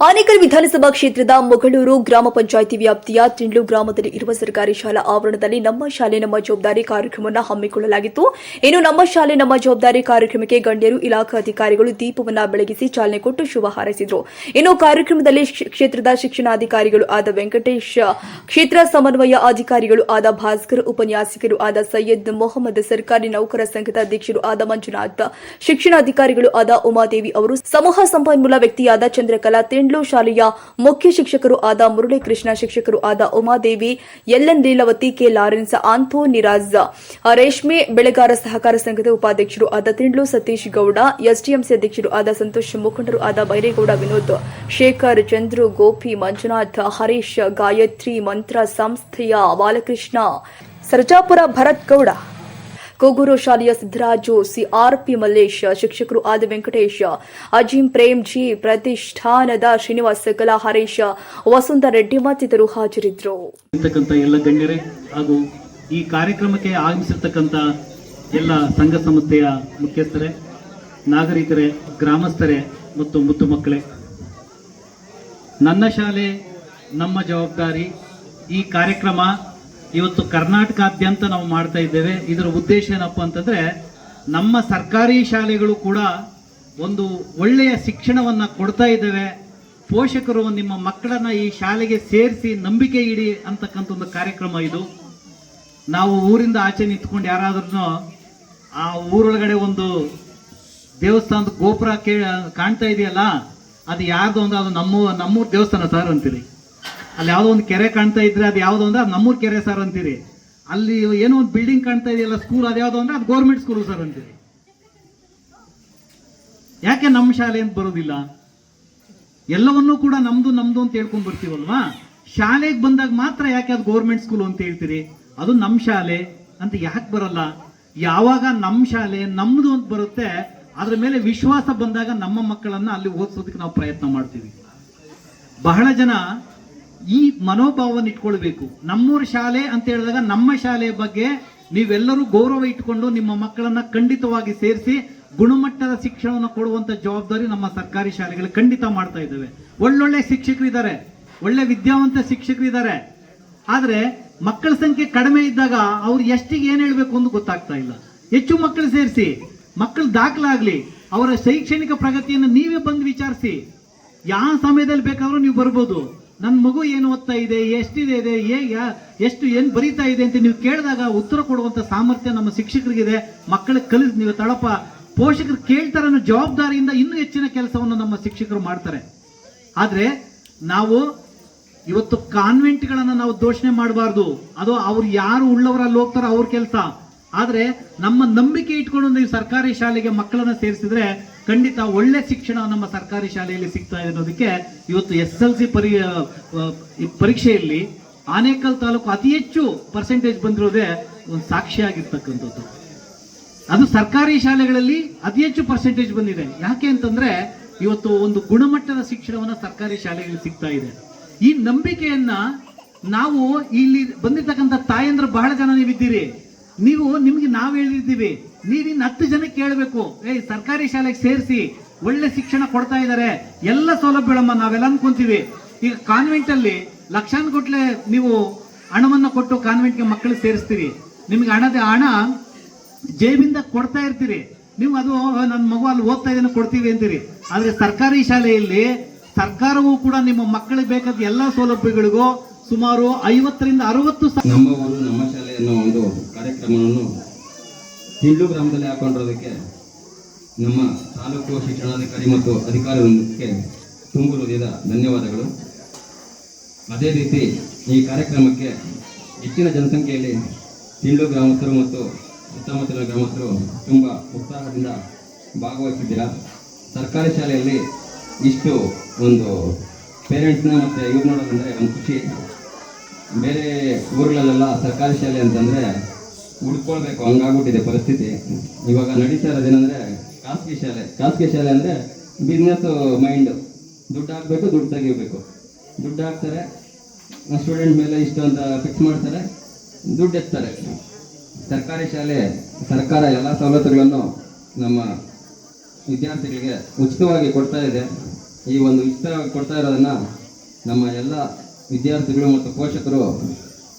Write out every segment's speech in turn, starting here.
ಆನೇಕಲ್ ವಿಧಾನಸಭಾ ಕ್ಷೇತ್ರದ ಮೊಗಳೂರು ಗ್ರಾಮ ಪಂಚಾಯಿತಿ ವ್ಯಾಪ್ತಿಯ ತಿಂಡ್ಲು ಗ್ರಾಮದಲ್ಲಿ ಇರುವ ಸರ್ಕಾರಿ ಶಾಲಾ ಆವರಣದಲ್ಲಿ ನಮ್ಮ ಶಾಲೆ ನಮ್ಮ ಜವಾಬ್ದಾರಿ ಕಾರ್ಯಕ್ರಮವನ್ನು ಹಮ್ಮಿಕೊಳ್ಳಲಾಗಿತ್ತು. ಇನ್ನು ನಮ್ಮ ಶಾಲೆ ನಮ್ಮ ಜವಾಬ್ದಾರಿ ಕಾರ್ಯಕ್ರಮಕ್ಕೆ ಗಣ್ಯರು, ಇಲಾಖಾ ಅಧಿಕಾರಿಗಳು ದೀಪವನ್ನು ಬೆಳಗಿಸಿ ಚಾಲನೆ ಕೊಟ್ಟು ಶುಭ ಹಾರೈಸಿದರು. ಇನ್ನು ಕಾರ್ಯಕ್ರಮದಲ್ಲಿ ಕ್ಷೇತ್ರದ ಶಿಕ್ಷಣಾಧಿಕಾರಿಗಳು ಆದ ವೆಂಕಟೇಶ್, ಕ್ಷೇತ್ರ ಸಮನ್ವಯ ಅಧಿಕಾರಿಗಳು ಆದ ಭಾಸ್ಕರ್, ಉಪನ್ಯಾಸಕರು ಆದ ಸೈಯದ್ ಮೊಹಮ್ಮದ್, ಸರ್ಕಾರಿ ನೌಕರ ಸಂಘದ ಅಧ್ಯಕ್ಷರು ಆದ ಮಂಜುನಾಥ್, ಶಿಕ್ಷಣಾಧಿಕಾರಿಗಳು ಆದ ಉಮಾದೇವಿ ಅವರು, ಸಮೂಹ ಸಂಪನ್ಮೂಲ ವ್ಯಕ್ತಿಯಾದ ಚಂದ್ರಕಲಾ, ತಿಂಡ್ಲು ಶಾಲೆಯ ಮುಖ್ಯ ಶಿಕ್ಷಕರು ಆದ ಮುರಳೀಕೃಷ್ಣ, ಶಿಕ್ಷಕರು ಆದ Umadevi, LN Leelavathi, K Lawrence, Anthoniraj, ರೇಷ್ಮೆ ಬೆಳೆಗಾರ ಸಹಕಾರ ಸಂಘದ ಉಪಾಧ್ಯಕ್ಷರು ಆದ ತಿಂಡ್ಲು ಸತೀಶ್ ಗೌಡ, ಎಸ್ಡಿಎಂಸಿ ಅಧ್ಯಕ್ಷರು ಆದ ಸಂತೋಷ್, ಮುಖಂಡರು ಆದ ಬೈರೇಗೌಡ ವಿನೋದ್, ಶೇಖರ್, ಚಂದ್ರು, ಗೋಪಿ, ಮಂಜುನಾಥ್, ಹರೀಶ್, ಗಾಯತ್ರಿ ಮಂತ್ರ ಸಂಸ್ಥೆಯ ಬಾಲಕೃಷ್ಣ, ಸರ್ಜಾಪುರ ಭರತ್ ಗೌಡ, ಕೋಗೂರು ಶಾಲೆಯ ಸಿದ್ದರಾಜು, ಸಿಆರ್ಪಿ ಮಲ್ಲೇಶ್, ಶಿಕ್ಷಕರು ಆದ ವೆಂಕಟೇಶ್, ಅಜೀಂ ಪ್ರೇಮ್ ಜಿ, ಪ್ರತಿಷ್ಠಾನದ ಶ್ರೀನಿವಾಸ್, ಕಲಾ ಹರೀಶ್, ವಸುಂಧ ರೆಡ್ಡಿ ಮತ್ತಿತರರು ಹಾಜರಿದ್ದರು. ಎಲ್ಲ ಗಣ್ಯರೇ ಹಾಗೂ ಈ ಕಾರ್ಯಕ್ರಮಕ್ಕೆ ಆಗಮಿಸಿರ್ತಕ್ಕಂಥ ಎಲ್ಲ ಸಂಘ ಸಂಸ್ಥೆಯ ಮುಖ್ಯಸ್ಥರೇ, ನಾಗರಿಕರೇ, ಗ್ರಾಮಸ್ಥರೇ ಮತ್ತು ಮುದ್ದು ಮಕ್ಕಳೇ, ನನ್ನ ಶಾಲೆ ನಮ್ಮ ಜವಾಬ್ದಾರಿ ಈ ಕಾರ್ಯಕ್ರಮ ಇವತ್ತು ಕರ್ನಾಟಕಾದ್ಯಂತ ನಾವು ಮಾಡ್ತಾ ಇದ್ದೇವೆ. ಇದರ ಉದ್ದೇಶ ಏನಪ್ಪ ಅಂತಂದ್ರೆ, ನಮ್ಮ ಸರ್ಕಾರಿ ಶಾಲೆಗಳು ಕೂಡ ಒಂದು ಒಳ್ಳೆಯ ಶಿಕ್ಷಣವನ್ನ ಕೊಡ್ತಾ ಇದ್ದೇವೆ. ಪೋಷಕರು ನಿಮ್ಮ ಮಕ್ಕಳನ್ನ ಈ ಶಾಲೆಗೆ ಸೇರಿಸಿ ನಂಬಿಕೆ ಇಡಿ ಅಂತಕ್ಕಂಥ ಒಂದು ಕಾರ್ಯಕ್ರಮ ಇದು. ನಾವು ಊರಿಂದ ಆಚೆ ನಿಂತ್ಕೊಂಡು ಯಾರಾದ್ರೂ ಆ ಊರೊಳಗಡೆ ಒಂದು ದೇವಸ್ಥಾನದ ಗೋಪುರ ಕಾಣ್ತಾ ಇದೆಯಲ್ಲ, ಅದು ಯಾರ್ದು ಅಂದ್ರೆ ಅದು ನಮ್ಮೂರ ದೇವಸ್ಥಾನ ಸರ್ ಅಂತೀರಿ. ಅಲ್ಲಿ ಯಾವುದೋ ಒಂದು ಕೆರೆ ಕಾಣ್ತಾ ಇದ್ರೆ ಅದು ಯಾವುದೋ ಅಂದ್ರೆ ಅದು ನಮ್ಮೂರ್ ಕೆರೆ ಸರ್ ಅಂತೀರಿ. ಅಲ್ಲಿ ಏನೋ ಒಂದು ಬಿಲ್ಡಿಂಗ್ ಕಾಣ್ತಾ ಇದೆಯಲ್ಲ ಸ್ಕೂಲ್, ಅದು ಯಾವ್ದು ಅಂದ್ರೆ ಅದು ಗೌರ್ಮೆಂಟ್ ಸ್ಕೂಲ್ ಸರ್ ಅಂತೀರಿ. ಯಾಕೆ ನಮ್ಮ ಶಾಲೆ ಅಂತ ಬರೋದಿಲ್ಲ? ಎಲ್ಲವನ್ನೂ ಕೂಡ ನಮ್ದು ನಮ್ದು ಅಂತ ಹೇಳ್ಕೊಂಡ್ ಬರ್ತೀವಲ್ವಾ. ಶಾಲೆಗೆ ಬಂದಾಗ ಮಾತ್ರ ಯಾಕೆ ಅದು ಗೌರ್ಮೆಂಟ್ ಸ್ಕೂಲ್ ಅಂತ ಹೇಳ್ತೀರಿ? ಅದು ನಮ್ಮ ಶಾಲೆ ಅಂತ ಯಾಕೆ ಬರಲ್ಲ? ಯಾವಾಗ ನಮ್ಮ ಶಾಲೆ ನಮ್ದು ಅಂತ ಬರುತ್ತೆ, ಅದ್ರ ಮೇಲೆ ವಿಶ್ವಾಸ ಬಂದಾಗ ನಮ್ಮ ಮಕ್ಕಳನ್ನ ಅಲ್ಲಿ ಓದಿಸೋದಕ್ಕೆ ನಾವು ಪ್ರಯತ್ನ ಮಾಡ್ತೀವಿ. ಬಹಳ ಜನ ಈ ಮನೋಭಾವವನ್ನು ಇಟ್ಕೊಳ್ಬೇಕು. ನಮ್ಮೂರ ಶಾಲೆ ಅಂತ ಹೇಳಿದಾಗ ನಮ್ಮ ಶಾಲೆಯ ಬಗ್ಗೆ ನೀವೆಲ್ಲರೂ ಗೌರವ ಇಟ್ಕೊಂಡು ನಿಮ್ಮ ಮಕ್ಕಳನ್ನ ಖಂಡಿತವಾಗಿ ಸೇರಿಸಿ ಗುಣಮಟ್ಟದ ಶಿಕ್ಷಣವನ್ನು ಕೊಡುವಂತ ಜವಾಬ್ದಾರಿ ನಮ್ಮ ಸರ್ಕಾರಿ ಶಾಲೆಗಳು ಖಂಡಿತ ಮಾಡ್ತಾ ಇದ್ದೇವೆ. ಒಳ್ಳೊಳ್ಳೆ ಶಿಕ್ಷಕರಿದ್ದಾರೆ, ಒಳ್ಳೆ ವಿದ್ಯಾವಂತ ಶಿಕ್ಷಕರಿದ್ದಾರೆ. ಆದ್ರೆ ಮಕ್ಕಳ ಸಂಖ್ಯೆ ಕಡಿಮೆ ಇದ್ದಾಗ ಅವ್ರು ಎಷ್ಟಿಗೆ ಏನ್ ಹೇಳ್ಬೇಕು ಅಂತ ಗೊತ್ತಾಗ್ತಾ ಇಲ್ಲ. ಹೆಚ್ಚು ಮಕ್ಕಳು ಸೇರಿಸಿ, ಮಕ್ಕಳು ದಾಖಲಾಗ್ಲಿ, ಅವರ ಶೈಕ್ಷಣಿಕ ಪ್ರಗತಿಯನ್ನು ನೀವೇ ಬಂದು ವಿಚಾರಿಸಿ. ಯಾವ ಸಮಯದಲ್ಲಿ ಬೇಕಾದ್ರೂ ನೀವು ಬರ್ಬೋದು. ನನ್ನ ಮಗು ಏನು ಓದ್ತಾ ಇದೆ, ಎಷ್ಟಿದೆ ಇದೆ, ಎಷ್ಟು ಏನು ಬರೀತಾ ಇದೆ ಅಂತ ನೀವು ಕೇಳಿದಾಗ ಉತ್ತರ ಕೊಡುವಂತ ಸಾಮರ್ಥ್ಯ ನಮ್ಮ ಶಿಕ್ಷಕರಿಗಿದೆ. ಮಕ್ಕಳಿಗೆ ಕಲಿಸಿ ನೀವು ತಳಪ ಪೋಷಕರು ಕೇಳ್ತಾರೆ ಅನ್ನೋ ಜವಾಬ್ದಾರಿಯಿಂದ ಇನ್ನೂ ಹೆಚ್ಚಿನ ಕೆಲಸವನ್ನು ನಮ್ಮ ಶಿಕ್ಷಕರು ಮಾಡ್ತಾರೆ. ಆದ್ರೆ ನಾವು ಇವತ್ತು ಕಾನ್ವೆಂಟ್ಗಳನ್ನ ನಾವು ದೋಷಣೆ ಮಾಡಬಾರ್ದು. ಅದು ಅವ್ರು ಯಾರು ಉಳ್ಳವರಲ್ಲಿ ಹೋಗ್ತಾರೋ ಅವ್ರ ಕೆಲಸ. ಆದ್ರೆ ನಮ್ಮ ನಂಬಿಕೆ ಇಟ್ಕೊಂಡು ನೀವು ಸರ್ಕಾರಿ ಶಾಲೆಗೆ ಮಕ್ಕಳನ್ನ ಸೇರಿಸಿದ್ರೆ ಖಂಡಿತ ಒಳ್ಳೆ ಶಿಕ್ಷಣ ನಮ್ಮ ಸರ್ಕಾರಿ ಶಾಲೆಯಲ್ಲಿ ಸಿಗ್ತಾ ಇದೆ ಅನ್ನೋದಕ್ಕೆ ಇವತ್ತು SSLC ಪರೀಕ್ಷೆಯಲ್ಲಿ ಆನೇಕಲ್ ತಾಲೂಕು ಅತಿ ಹೆಚ್ಚು ಪರ್ಸೆಂಟೇಜ್ ಬಂದಿರೋದೇ ಒಂದು ಸಾಕ್ಷಿಯಾಗಿರ್ತಕ್ಕಂಥದ್ದು. ಅದು ಸರ್ಕಾರಿ ಶಾಲೆಗಳಲ್ಲಿ ಅತಿ ಹೆಚ್ಚು ಪರ್ಸೆಂಟೇಜ್ ಬಂದಿದೆ. ಯಾಕೆ ಅಂತಂದ್ರೆ ಇವತ್ತು ಒಂದು ಗುಣಮಟ್ಟದ ಶಿಕ್ಷಣವನ್ನ ಸರ್ಕಾರಿ ಶಾಲೆಗಳಲ್ಲಿ ಸಿಗ್ತಾ ಇದೆ. ಈ ನಂಬಿಕೆಯನ್ನ ನಾವು ಇಲ್ಲಿ ಬಂದಿರ್ತಕ್ಕಂಥ ತಾಯಂದ್ರ ಬಹಳ ಜನ ನೀವಿದ್ದೀರಿ. ನಿಮ್ಗೆ ನಾವು ಹೇಳಿದ್ದೀವಿ, ನೀವಿನ್ 10 ಜನಕ್ಕೆ ಕೇಳಬೇಕು, ಸರ್ಕಾರಿ ಶಾಲೆಗೆ ಸೇರಿಸಿ ಒಳ್ಳೆ ಶಿಕ್ಷಣ ಕೊಡ್ತಾ ಇದ್ದಾರೆ, ಎಲ್ಲ ಸೌಲಭ್ಯಗಳಮ್ಮ ನಾವೆಲ್ಲ ಅನ್ಕೊಂತೀವಿ. ಈಗ ಕಾನ್ವೆಂಟ್ ಅಲ್ಲಿ ಲಕ್ಷಾನುಗಟ್ಲೆ ನೀವು ಹಣವನ್ನ ಕೊಟ್ಟು ಕಾನ್ವೆಂಟ್ಗೆ ಮಕ್ಕಳು ಸೇರಿಸ್ತೀರಿ. ನಿಮ್ಗೆ ಹಣ ಜೇಬಿಂದ ಕೊಡ್ತಾ ಇರ್ತೀರಿ. ನೀವು ಅದು ನನ್ನ ಮಗು ಅಲ್ಲಿ ಓದ್ತಾ ಇದನ್ನು ಕೊಡ್ತೀವಿ ಅಂತೀರಿ. ಆದ್ರೆ ಸರ್ಕಾರಿ ಶಾಲೆಯಲ್ಲಿ ಸರ್ಕಾರವೂ ಕೂಡ ನಿಮ್ಮ ಮಕ್ಕಳಿಗೆ ಬೇಕಾದ ಎಲ್ಲ ಸೌಲಭ್ಯಗಳಿಗೂ ಸುಮಾರು 50 ರಿಂದ 60 ನಮ್ಮ ಊರು ನಮ್ಮ ಶಾಲೆ ಅನ್ನೋ ಒಂದು ಕಾರ್ಯಕ್ರಮವನ್ನು ತಿಂಡ್ಲು ಗ್ರಾಮದಲ್ಲಿ ಹಾಕೊಂಡಿರೋದಕ್ಕೆ ನಮ್ಮ ತಾಲೂಕು ಶಿಕ್ಷಣಾಧಿಕಾರಿ ಮತ್ತು ಅಧಿಕಾರಿಗಳಿಗೆ ತುಂಬು ಹೃದಯದ ಧನ್ಯವಾದಗಳು. ಅದೇ ರೀತಿ ಈ ಕಾರ್ಯಕ್ರಮಕ್ಕೆ ಹೆಚ್ಚಿನ ಜನಸಂಖ್ಯೆಯಲ್ಲಿ ತಿಂಡ್ಲು ಗ್ರಾಮಸ್ಥರು ಮತ್ತು ಸುತ್ತಮುತ್ತಲಿನ ಗ್ರಾಮಸ್ಥರು ತುಂಬ ಉತ್ಸಾಹದಿಂದ ಭಾಗವಹಿಸಿದ್ದೀರಾ. ಸರ್ಕಾರಿ ಶಾಲೆಯಲ್ಲಿ ಇಷ್ಟು ಒಂದು ಪೇರೆಂಟ್ಸ್ನ ಮತ್ತು ಇವ್ರು ನೋಡೋದಂದರೆ ಒಂದು ಖುಷಿ. ಬೇರೆ ಊರುಗಳಲ್ಲೆಲ್ಲ ಸರ್ಕಾರಿ ಶಾಲೆ ಅಂತಂದರೆ ಹುಡ್ಕೊಳ್ಬೇಕು, ಹಂಗಾಗ್ಬಿಟ್ಟಿದೆ ಪರಿಸ್ಥಿತಿ. ಇವಾಗ ನಡೀತಾ ಇರೋದೇನೆಂದರೆ ಖಾಸಗಿ ಶಾಲೆ ಅಂದರೆ ಬಿಸ್ನೆಸ್ ಮೈಂಡು. ದುಡ್ಡು ಹಾಕಬೇಕು, ದುಡ್ಡು ತೆಗಿಬೇಕು, ದುಡ್ಡು ಹಾಕ್ತಾರೆ, ಸ್ಟೂಡೆಂಟ್ ಮೇಲೆ ಇಷ್ಟು ಅಂತ ಫಿಕ್ಸ್ ಮಾಡ್ತಾರೆ, ದುಡ್ಡು ಎತ್ತಾರೆ. ಸರ್ಕಾರಿ ಶಾಲೆ ಸರ್ಕಾರ ಎಲ್ಲ ಸವಲತ್ತುಗಳನ್ನು ನಮ್ಮ ವಿದ್ಯಾರ್ಥಿಗಳಿಗೆ ಉಚಿತವಾಗಿ ಕೊಡ್ತಾ ಇದೆ. ಈ ಒಂದು ಇಷ್ಟ ಕೊಡ್ತಾ ಇರೋದನ್ನು ನಮ್ಮ ಎಲ್ಲ ವಿದ್ಯಾರ್ಥಿಗಳು ಮತ್ತು ಪೋಷಕರು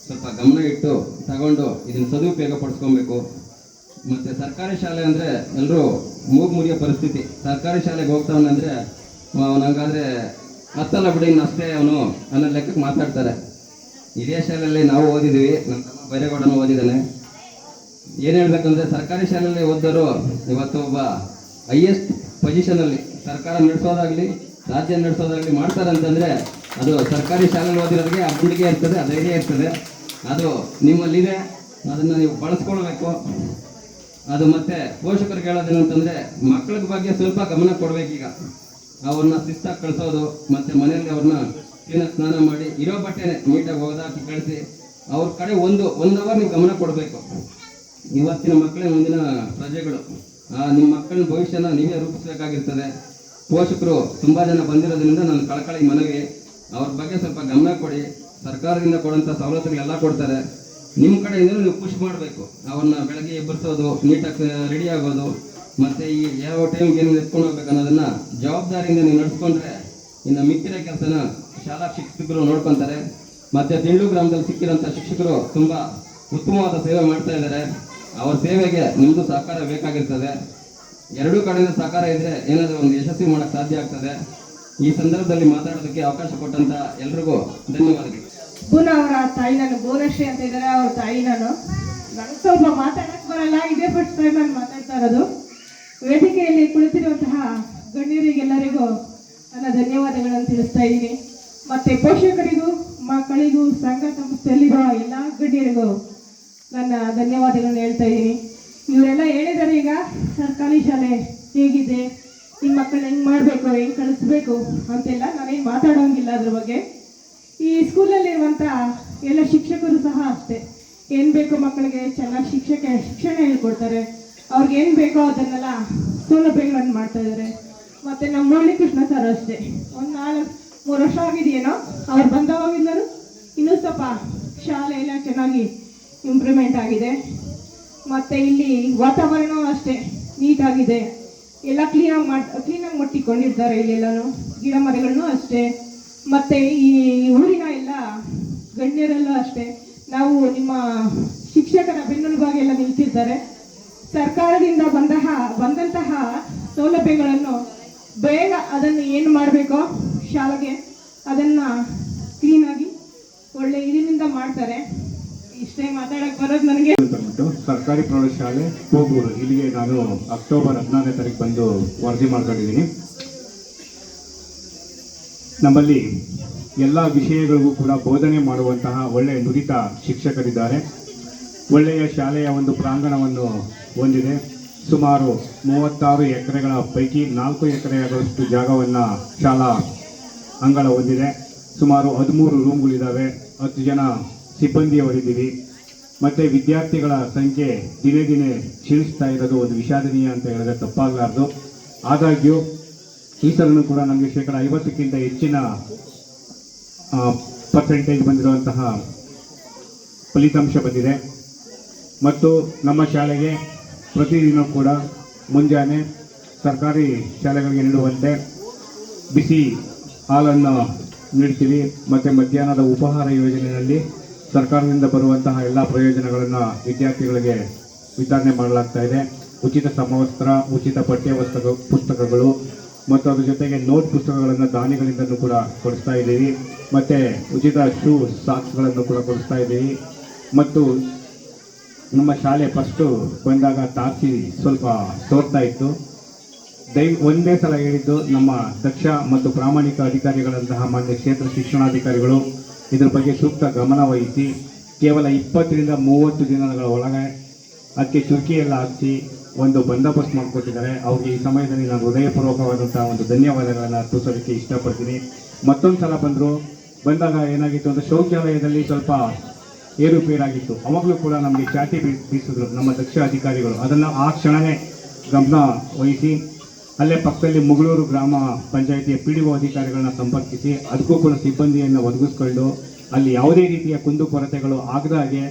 ಸ್ವಲ್ಪ ಗಮನ ಇಟ್ಟು ತಗೊಂಡು ಇದನ್ನು ಸದುಪಯೋಗ ಪಡಿಸ್ಕೊಬೇಕು. ಮತ್ತು ಸರ್ಕಾರಿ ಶಾಲೆ ಅಂದರೆ ಎಲ್ಲರೂ ಮೂಗು ಮುರಿಯೋ ಪರಿಸ್ಥಿತಿ. ಸರ್ಕಾರಿ ಶಾಲೆಗೆ ಹೋಗ್ತಾವನಂದರೆ ಅವನಂಗಾದರೆ ಹತ್ತಲ್ಲ ಬಿಡಿ ಇನ್ನು ಅಷ್ಟೇ ಅವನು ಅನ್ನೋ ಲೆಕ್ಕಕ್ಕೆ ಮಾತಾಡ್ತಾರೆ. ಇದೇ ಶಾಲೆಯಲ್ಲಿ ನಾವು ಓದಿದ್ದೀವಿ, ನಮ್ಮ ತಮ್ಮ ಬೈರೇಗೌಡನು ಓದಿದ್ದಾನೆ. ಏನು ಹೇಳ್ಬೇಕಂದ್ರೆ ಸರ್ಕಾರಿ ಶಾಲೆಯಲ್ಲಿ ಓದೋರು ಇವತ್ತು ಒಬ್ಬ ಹೈಯೆಸ್ಟ್ ಪೊಸಿಷನಲ್ಲಿ ಸರ್ಕಾರ ನಡೆಸೋದಾಗಲಿ ರಾಜ್ಯ ನಡೆಸೋದಾಗಲಿ ಮಾಡ್ತಾರೆ ಅಂತಂದರೆ ಅದು ಸರ್ಕಾರಿ ಶಾಲೆಯಲ್ಲಿ ಓದಿರೋರಿಗೆ ಆ ಗುಂಡಿಗೆ ಇರ್ತದೆ, ಆ ಧೈರ್ಯ ಇರ್ತದೆ. ಅದು ನಿಮ್ಮಲ್ಲಿದೆ, ಅದನ್ನು ನೀವು ಬಳಸ್ಕೊಳ್ಬೇಕು. ಅದು ಮತ್ತೆ ಪೋಷಕರಿಗೆ ಹೇಳೋದೇನು ಅಂತಂದರೆ ಮಕ್ಕಳ ಬಗ್ಗೆ ಸ್ವಲ್ಪ ಗಮನ ಕೊಡಬೇಕೀಗ. ಅವ್ರನ್ನ ಶಿಸ್ತಾಗಿ ಕಳಿಸೋದು, ಮತ್ತು ಮನೆಯಲ್ಲಿ ಅವ್ರನ್ನ ಕ್ಲೀನಾಗಿ ಸ್ನಾನ ಮಾಡಿ ಇರೋ ಬಟ್ಟೆನೆ ನೀಟಾಗಿ ಹೋದಾಕಿ ಕಳಿಸಿ ಅವ್ರ ಕಡೆ ಒಂದು ಅವರ್ ನೀವು ಗಮನ ಕೊಡಬೇಕು. ಇವತ್ತಿನ ಮಕ್ಕಳೇ ಮುಂದಿನ ಪ್ರಜೆಗಳು. ನಿಮ್ಮ ಮಕ್ಕಳ ಭವಿಷ್ಯನ ನೀವೇ ರೂಪಿಸಬೇಕಾಗಿರ್ತದೆ. ಪೋಷಕರು ತುಂಬ ಜನ ಬಂದಿರೋದ್ರಿಂದ ನನ್ನ ಕಳಕಳಿ ಮನವಿ, ಅವ್ರ ಬಗ್ಗೆ ಸ್ವಲ್ಪ ಗಮನ ಕೊಡಿ. ಸರ್ಕಾರದಿಂದ ಕೊಡುವಂಥ ಸವಲತ್ತುಗಳೆಲ್ಲ ಕೊಡ್ತಾರೆ, ನಿಮ್ಮ ಕಡೆಯಿಂದ ನೀವು ಪುಷ್ ಮಾಡಬೇಕು. ಅವ್ರನ್ನ ಬೆಳಗ್ಗೆ ಎಬ್ಬರಿಸೋದು, ನೀಟಾಗಿ ರೆಡಿ ಆಗೋದು, ಮತ್ತು ಈ ಯಾವ ಟೈಮ್ಗೆ ಏನು ಎತ್ಕೊಂಡು ಹೋಗ್ಬೇಕು ಅನ್ನೋದನ್ನು ಜವಾಬ್ದಾರಿಯಿಂದ ನೀವು ನಡೆಸ್ಕೊಂಡ್ರೆ ಇನ್ನು ಮಿಕ್ಕಿರೋ ಕೆಲಸನ ಶಾಲಾ ಶಿಕ್ಷಕರು ನೋಡ್ಕೊತಾರೆ. ಮತ್ತು ತಿಂಡ್ಲು ಗ್ರಾಮದಲ್ಲಿ ಸಿಕ್ಕಿರೋಂಥ ಶಿಕ್ಷಕರು ತುಂಬ ಉತ್ತಮವಾದ ಸೇವೆ ಮಾಡ್ತಾ ಇದ್ದಾರೆ. ಅವ್ರ ಸೇವೆಗೆ ನಿಮ್ಮದು ಸಹಕಾರ ಬೇಕಾಗಿರ್ತದೆ. ಎರಡೂ ಕಡೆಯಿಂದ ಸಹಕಾರ ಇದ್ದರೆ ಏನಾದರೂ ಒಂದು ಯಶಸ್ವಿ ಮಾಡೋಕ್ಕೆ ಸಾಧ್ಯ ಆಗ್ತದೆ. ಈ ಸಂದರ್ಭದಲ್ಲಿ ಮಾತಾಡೋದಕ್ಕೆ ಅವಕಾಶ ಕೊಟ್ಟಂತ ಎಲ್ರಿಗೂ ಧನ್ಯವಾದಗಳು. ಪುನಃ ಅವರ ತಾಯಿ ನಾನು ಭುವನಶ್ರೀ ಅಂತ ಇದ್ದಾರೆ, ಅವ್ರ ತಾಯಿ ನಾನು. ನನಗೆ ಸ್ವಲ್ಪ ಮಾತಾಡಕ್ಕೆ ಬರಲ್ಲ, ಇದೇ ಫಸ್ಟ್ ಟೈಮ್ ನಾನು ಮಾತಾಡ್ತಾ ಇರೋದು. ವೇದಿಕೆಯಲ್ಲಿ ಕುಳಿತಿರುವಂತಹ ಗಣ್ಯರಿಗೆಲ್ಲರಿಗೂ ನನ್ನ ಧನ್ಯವಾದಗಳನ್ನು ತಿಳಿಸ್ತಾ ಇದ್ದೀನಿ. ಮತ್ತು ಪೋಷಕರಿಗೂ ಮಕ್ಕಳಿಗೂ ಸಂಘ ಸಂಸ್ಥೆಯಲ್ಲಿರುವ ಎಲ್ಲ ಗಣ್ಯರಿಗೂ ನನ್ನ ಧನ್ಯವಾದಗಳನ್ನು ಹೇಳ್ತಾ ಇದ್ದೀನಿ. ಇವರೆಲ್ಲ ಹೇಳಿದ್ದಾರೆ ಈಗ ಸರ್ಕಾರಿ ಶಾಲೆ ಹೇಗಿದೆ, ನಿಮ್ಮ ಮಕ್ಕಳನ್ನ ಹೆಂಗೆ ಮಾಡಬೇಕು, ಹೆಂಗೆ ಕಳಿಸ್ಬೇಕು ಅಂತೆಲ್ಲ ನಾನೇನು ಮಾತಾಡೋಂಗಿಲ್ಲ ಅದ್ರ ಬಗ್ಗೆ. ಈ ಸ್ಕೂಲಲ್ಲಿರುವಂಥ ಎಲ್ಲ ಶಿಕ್ಷಕರು ಸಹ ಅಷ್ಟೇ, ಏನು ಬೇಕೋ ಮಕ್ಕಳಿಗೆ ಚೆನ್ನಾಗಿ ಶಿಕ್ಷಣ ಹೇಳ್ಕೊಡ್ತಾರೆ. ಅವ್ರಿಗೆ ಏನು ಬೇಕೋ ಅದನ್ನೆಲ್ಲ ಸೌಲಭ್ಯಗಳನ್ನು ಮಾಡ್ತಾ ಇದ್ದಾರೆ. ಮತ್ತು ನಮ್ಮ ಮುರಳಿ ಕೃಷ್ಣ ಸರ್ ಅಷ್ಟೇ, ಒಂದು 4-3 ವರ್ಷ ಆಗಿದೆಯೇನೋ ಅವ್ರು ಬಂದವಾಗಿಲ್ಲರು ಇನ್ನೂ ಸ್ವಲ್ಪ ಶಾಲೆ ಎಲ್ಲ ಚೆನ್ನಾಗಿ ಇಂಪ್ರೂವ್ಮೆಂಟ್ ಆಗಿದೆ. ಮತ್ತು ಇಲ್ಲಿ ವಾತಾವರಣ ಅಷ್ಟೇ ನೀಟಾಗಿದೆ, ಎಲ್ಲ ಕ್ಲೀನಾಗಿ ಮಟ್ಟಿಕೊಂಡಿರ್ತಾರೆ ಇಲ್ಲೆಲ್ಲನೂ. ಗಿಡ ಮರಗಳನ್ನು ಅಷ್ಟೇ. ಮತ್ತು ಈ ಊರಿನ ಎಲ್ಲ ಗಣ್ಯರೆಲ್ಲ ಅಷ್ಟೇ, ನಾವು ನಿಮ್ಮ ಶಿಕ್ಷಕರ ಬೆನ್ನೆಲುಬಾಗೆಲ್ಲ ನಿಂತಿದ್ದಾರೆ. ಸರ್ಕಾರದಿಂದ ಬಂದಂತಹ ಸೌಲಭ್ಯಗಳನ್ನು ಬೇಗ ಅದನ್ನು ಏನು ಮಾಡಬೇಕೋ ಶಾಲೆಗೆ ಅದನ್ನು ಕ್ಲೀನಾಗಿ ಒಳ್ಳೆ ಇದರಿಂದ ಮಾಡ್ತಾರೆ. ಇಷ್ಟೇ ಮಾತಾಡಕ್ಕೆ ಬರೋದು ನನಗೆ. ಸರ್ಕಾರಿ ಪ್ರೌಢಶಾಲೆ ಹೋಗೂರು, ಇಲ್ಲಿಗೆ ನಾನು ಅಕ್ಟೋಬರ್ 14ನೇ ತಾರೀಕು ಬಂದು ವರದಿ ಮಾಡ್ಕೊಂಡಿದ್ದೀನಿ. ನಮ್ಮಲ್ಲಿ ಎಲ್ಲ ವಿಷಯಗಳಿಗೂ ಕೂಡ ಬೋಧನೆ ಮಾಡುವಂತಹ ಒಳ್ಳೆಯ ನುರಿತ ಶಿಕ್ಷಕರಿದ್ದಾರೆ. ಒಳ್ಳೆಯ ಶಾಲೆಯ ಒಂದು ಪ್ರಾಂಗಣವನ್ನು ಹೊಂದಿದೆ. ಸುಮಾರು 36 ಎಕರೆಗಳ ಪೈಕಿ 4 ಎಕರೆಗಳಷ್ಟು ಜಾಗವನ್ನು ಶಾಲಾ ಅಂಗಳ ಹೊಂದಿದೆ. ಸುಮಾರು 13 ರೂಮ್ಗಳಿದ್ದಾವೆ, 10 ಜನ ಸಿಬ್ಬಂದಿಯವರಿದ್ದೀವಿ. ಮತ್ತು ವಿದ್ಯಾರ್ಥಿಗಳ ಸಂಖ್ಯೆ ದಿನೇ ದಿನೇ ಕ್ಷೀಣಿಸ್ತಾ ಇರೋದು ಒಂದು ವಿಷಾದನೀಯ ಅಂತ ಹೇಳಿದ್ರೆ ತಪ್ಪಾಗಲಾರ್ದು. ಆದಾಗ್ಯೂ ಈ ಸಲನೂ ಕೂಡ ನಮಗೆ ಶೇಕಡ 50ಕ್ಕಿಂತ ಹೆಚ್ಚಿನ ಪರ್ಸೆಂಟೇಜ್ ಬಂದಿರುವಂತಹ ಫಲಿತಾಂಶ ಬಂದಿದೆ. ಮತ್ತು ನಮ್ಮ ಶಾಲೆಗೆ ಪ್ರತಿದಿನ ಕೂಡ ಮುಂಜಾನೆ ಸರ್ಕಾರಿ ಶಾಲೆಗಳಿಗೆ ನೀಡುವಂತೆ ಬಿಸಿ ಹಾಲನ್ನು ನೀಡ್ತೀವಿ. ಮತ್ತು ಮಧ್ಯಾಹ್ನದ ಉಪಹಾರ ಯೋಜನೆಯಲ್ಲಿ ಸರ್ಕಾರದಿಂದ ಬರುವಂತಹ ಎಲ್ಲ ಪ್ರಯೋಜನಗಳನ್ನು ವಿದ್ಯಾರ್ಥಿಗಳಿಗೆ ವಿತರಣೆ ಮಾಡಲಾಗ್ತಾ ಇದೆ. ಉಚಿತ ಸಮವಸ್ತ್ರ, ಉಚಿತ ಪಠ್ಯ ಪುಸ್ತಕಗಳು ಮತ್ತು ಅದ್ರ ಜೊತೆಗೆ ನೋಟ್ ಪುಸ್ತಕಗಳನ್ನು ದಾನಿಗಳಿಂದಲೂ ಕೂಡ ಕೊಡಿಸ್ತಾ ಇದ್ದೀವಿ. ಮತ್ತು ಉಚಿತ ಶೂ ಸಾಕ್ಸ್ಗಳನ್ನು ಕೂಡ ಕೊಡಿಸ್ತಾ ಇದ್ದೀವಿ. ಮತ್ತು ನಮ್ಮ ಶಾಲೆ ಫಸ್ಟು ಬಂದಾಗ ತಾರಸಿ ಸ್ವಲ್ಪ ಸೋರ್ತಾ ಇತ್ತು. ಒಂದೇ ಸಲ ಹೇಳಿದ್ದು ನಮ್ಮ ದಕ್ಷ ಮತ್ತು ಪ್ರಾಮಾಣಿಕ ಅಧಿಕಾರಿಗಳಂತಹ ಮಾನ್ಯ ಕ್ಷೇತ್ರ ಶಿಕ್ಷಣಾಧಿಕಾರಿಗಳು ಇದ್ರ ಬಗ್ಗೆ ಸೂಕ್ತ ಗಮನ ವಹಿಸಿ ಕೇವಲ 20 ರಿಂದ 30 ದಿನಗಳ ಒಳಗೆ ಅದಕ್ಕೆ ಚುರುಕಿಯೆಲ್ಲ ಹಾಕಿ ಒಂದು ಬಂದೋಬಸ್ತ್ ಮಾಡಿಕೊಟ್ಟಿದ್ದಾರೆ. ಅವ್ರಿಗೆ ಈ ಸಮಯದಲ್ಲಿ ನಾನು ಹೃದಯಪೂರ್ವಕವಾದಂಥ ಒಂದು ಧನ್ಯವಾದಗಳನ್ನು ಅರ್ಪಿಸೋದಕ್ಕೆ ಇಷ್ಟಪಡ್ತೀನಿ. ಮತ್ತೊಂದು ಸಲ ಬಂದಾಗ ಏನಾಗಿತ್ತು ಅಂದರೆ ಶೌಚಾಲಯದಲ್ಲಿ ಸ್ವಲ್ಪ ಏರುಪೇರಾಗಿತ್ತು. ಅವಾಗಲೂ ಕೂಡ ನಮಗೆ ಚಾಟಿ ಬೀಸಿದ್ರು ನಮ್ಮ ದಕ್ಷ ಅಧಿಕಾರಿಗಳು. ಅದನ್ನು ಆ ಕ್ಷಣವೇ ಗಮನ ವಹಿಸಿ ಅಲ್ಲೇ ಪಕ್ಕದಲ್ಲಿ ಮುಗಳೂರು ಗ್ರಾಮ ಪಂಚಾಯಿತಿಯ PDO ಅಧಿಕಾರಿಗಳನ್ನ ಸಂಪರ್ಕಿಸಿ ಅದಕ್ಕೂ ಕೂಡ ಸಿಬ್ಬಂದಿಯನ್ನು ಒದಗಿಸ್ಕೊಂಡು ಅಲ್ಲಿ ಯಾವುದೇ ರೀತಿಯ ಕುಂದುಕೊರತೆಗಳು ಆಗದ ಹಾಗೆ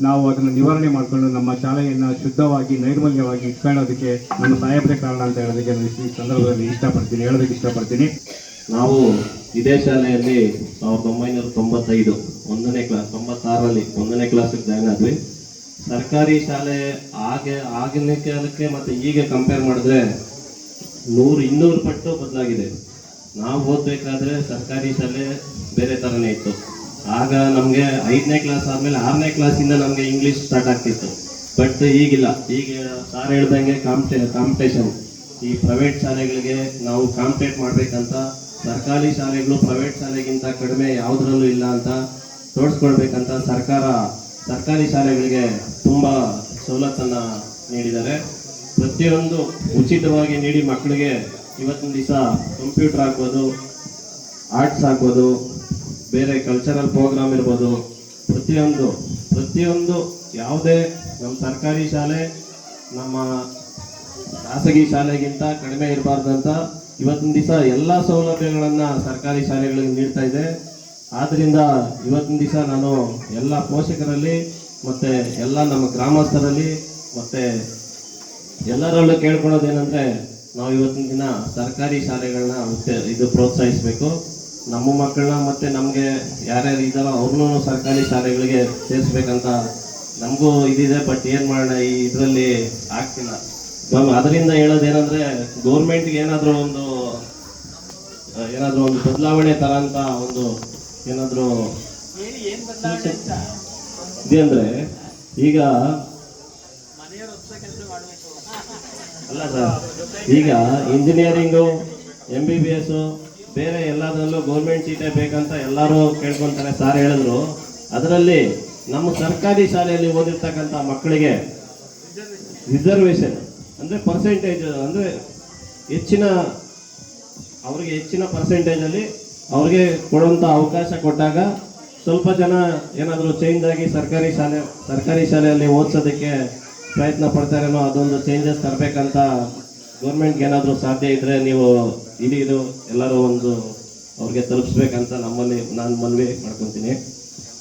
ನಾವು ಅದನ್ನು ನಿವಾರಣೆ ಮಾಡಿಕೊಂಡು ನಮ್ಮ ಶಾಲೆಯನ್ನು ಶುದ್ಧವಾಗಿ ನೈರ್ಮಲ್ಯವಾಗಿ ಇಟ್ಕೊಳ್ಳೋದಕ್ಕೆ ನಮ್ಮ ಸಾಹೇಬ್ರೆ ಕಾರಣ ಅಂತ ಹೇಳೋದಕ್ಕೆ ನಾನು ಈ ಸಂದರ್ಭದಲ್ಲಿ ಹೇಳೋದಕ್ಕೆ ಇಷ್ಟಪಡ್ತೀನಿ. ನಾವು ಇದೇ ಶಾಲೆಯಲ್ಲಿ 1995 1ನೇ ಕ್ಲಾಸ್ 96ರಲ್ಲಿ 1ನೇ ಕ್ಲಾಸಿಗೆ ಜಾಯ್ನ್ ಆದ್ವಿ. ಸರ್ಕಾರಿ ಶಾಲೆ ಆಗಿನ ಕಾಲಕ್ಕೆ ಮತ್ತು ಈಗ ಕಂಪೇರ್ ಮಾಡಿದ್ರೆ 100-200 ಪಟ್ಟು ಬದಲಾಗಿದೆ. ನಾವು ಓದಬೇಕಾದ್ರೆ ಸರ್ಕಾರಿ ಶಾಲೆ ಬೇರೆ ಥರನೇ ಇತ್ತು. ಆಗ ನಮಗೆ 5ನೇ ಕ್ಲಾಸ್ ಆದಮೇಲೆ 6ನೇ ಕ್ಲಾಸಿಂದ ನಮಗೆ ಇಂಗ್ಲೀಷ್ ಸ್ಟಾರ್ಟ್ ಆಗ್ತಿತ್ತು. ಬಟ್ ಈಗಿಲ್ಲ. ಈಗ ಸಾರ್ ಹೇಳ್ದಂಗೆ ಕಾಂಪಿಟೇಷನ್. ಈ ಪ್ರೈವೇಟ್ ಶಾಲೆಗಳಿಗೆ ನಾವು ಕಾಂಪಿಟೇಟ್ ಮಾಡಬೇಕಂತ ಸರ್ಕಾರಿ ಶಾಲೆಗಳು ಪ್ರೈವೇಟ್ ಶಾಲೆಗಿಂತ ಕಡಿಮೆ ಯಾವುದರಲ್ಲೂ ಇಲ್ಲ ಅಂತ ತೋರಿಸ್ಕೊಳ್ಬೇಕಂತ ಸರ್ಕಾರಿ ಶಾಲೆಗಳಿಗೆ ತುಂಬ ಸವಲತ್ತನ್ನು ನೀಡಿದ್ದಾರೆ. ಪ್ರತಿಯೊಂದು ಉಚಿತವಾಗಿ ನೀಡಿ ಮಕ್ಕಳಿಗೆ ಇವತ್ತಿನ ದಿವಸ ಕಂಪ್ಯೂಟರ್ ಆಗ್ಬೋದು, ಆರ್ಟ್ಸ್ ಆಗ್ಬೋದು, ಬೇರೆ ಕಲ್ಚರಲ್ ಪ್ರೋಗ್ರಾಮ್ ಇರ್ಬೋದು, ಪ್ರತಿಯೊಂದು ಯಾವುದೇ ನಮ್ಮ ಸರ್ಕಾರಿ ಶಾಲೆ ನಮ್ಮ ಖಾಸಗಿ ಶಾಲೆಗಿಂತ ಕಡಿಮೆ ಇರಬಾರ್ದಂತ ಇವತ್ತಿನ ದಿವಸ ಎಲ್ಲ ಸೌಲಭ್ಯಗಳನ್ನು ಸರ್ಕಾರಿ ಶಾಲೆಗಳಿಗೆ ನೀಡ್ತಾ ಇದೆ. ಆದ್ದರಿಂದ ಇವತ್ತಿನ ದಿವಸ ನಾನು ಎಲ್ಲ ಪೋಷಕರಲ್ಲಿ ಮತ್ತು ಎಲ್ಲ ನಮ್ಮ ಗ್ರಾಮಸ್ಥರಲ್ಲಿ ಮತ್ತು ಎಲ್ಲರಲ್ಲೂ ಕೇಳ್ಕೊಳ್ಳೋದೇನೆಂದರೆ, ನಾವು ಇವತ್ತಿನ ದಿನ ಸರ್ಕಾರಿ ಶಾಲೆಗಳನ್ನ ಪ್ರೋತ್ಸಾಹಿಸಬೇಕು. ನಮ್ಮ ಮಕ್ಕಳನ್ನ ಮತ್ತು ನಮಗೆ ಯಾರ್ಯಾರು ಇದ್ದಾರೋ ಅವ್ರನ್ನೂ ಸರ್ಕಾರಿ ಶಾಲೆಗಳಿಗೆ ಸೇರಿಸ್ಬೇಕಂತ ನಮಗೂ ಇದಿದೆ. ಬಟ್ ಏನು ಮಾಡೋಣ, ಈ ಇದರಲ್ಲಿ ಆಗ್ತಿಲ್ಲ. ಅದರಿಂದ ಹೇಳೋದೇನೆಂದರೆ, ಗೌರ್ಮೆಂಟ್ಗೆ ಏನಾದರೂ ಒಂದು ಬದಲಾವಣೆ ಥರ ಅಂತ ಏನಾದರೂ ಇದೆ ಅಂದರೆ, ಈಗ ಅಲ್ಲ ಸರ್, ಈಗ ಇಂಜಿನಿಯರಿಂಗು, MBBS ಬೇರೆ ಎಲ್ಲದರಲ್ಲೂ ಗೌರ್ಮೆಂಟ್ ಸೀಟೇ ಬೇಕಂತ ಎಲ್ಲರೂ ಕೇಳ್ಕೊತಾರೆ. ಸಾರ್ ಹೇಳಿದ್ರು, ಅದರಲ್ಲಿ ನಮ್ಮ ಸರ್ಕಾರಿ ಶಾಲೆಯಲ್ಲಿ ಓದಿರ್ತಕ್ಕಂಥ ಮಕ್ಕಳಿಗೆ ರಿಸರ್ವೇಷನ್ ಅಂದರೆ ಪರ್ಸೆಂಟೇಜ್ ಅಂದರೆ ಅವ್ರಿಗೆ ಹೆಚ್ಚಿನ ಪರ್ಸೆಂಟೇಜಲ್ಲಿ ಅವ್ರಿಗೆ ಕೊಡುವಂಥ ಅವಕಾಶ ಕೊಟ್ಟಾಗ ಸ್ವಲ್ಪ ಜನ ಏನಾದರೂ ಚೇಂಜ್ ಆಗಿ ಸರ್ಕಾರಿ ಶಾಲೆಯಲ್ಲಿ ಓದಿಸೋದಕ್ಕೆ ಪ್ರಯತ್ನ ಪಡ್ತಾರೇನೋ. ಅದೊಂದು ಚೇಂಜಸ್ ತರಬೇಕಂತ ಗೌರ್ಮೆಂಟ್ಗೆ ಏನಾದರೂ ಸಾಧ್ಯ ಇದ್ದರೆ ನೀವು ಇದು ಎಲ್ಲರೂ ಅವ್ರಿಗೆ ತಲುಪಿಸ್ಬೇಕಂತ ನಾನು ಮನವಿ ಮಾಡ್ಕೊತೀನಿ.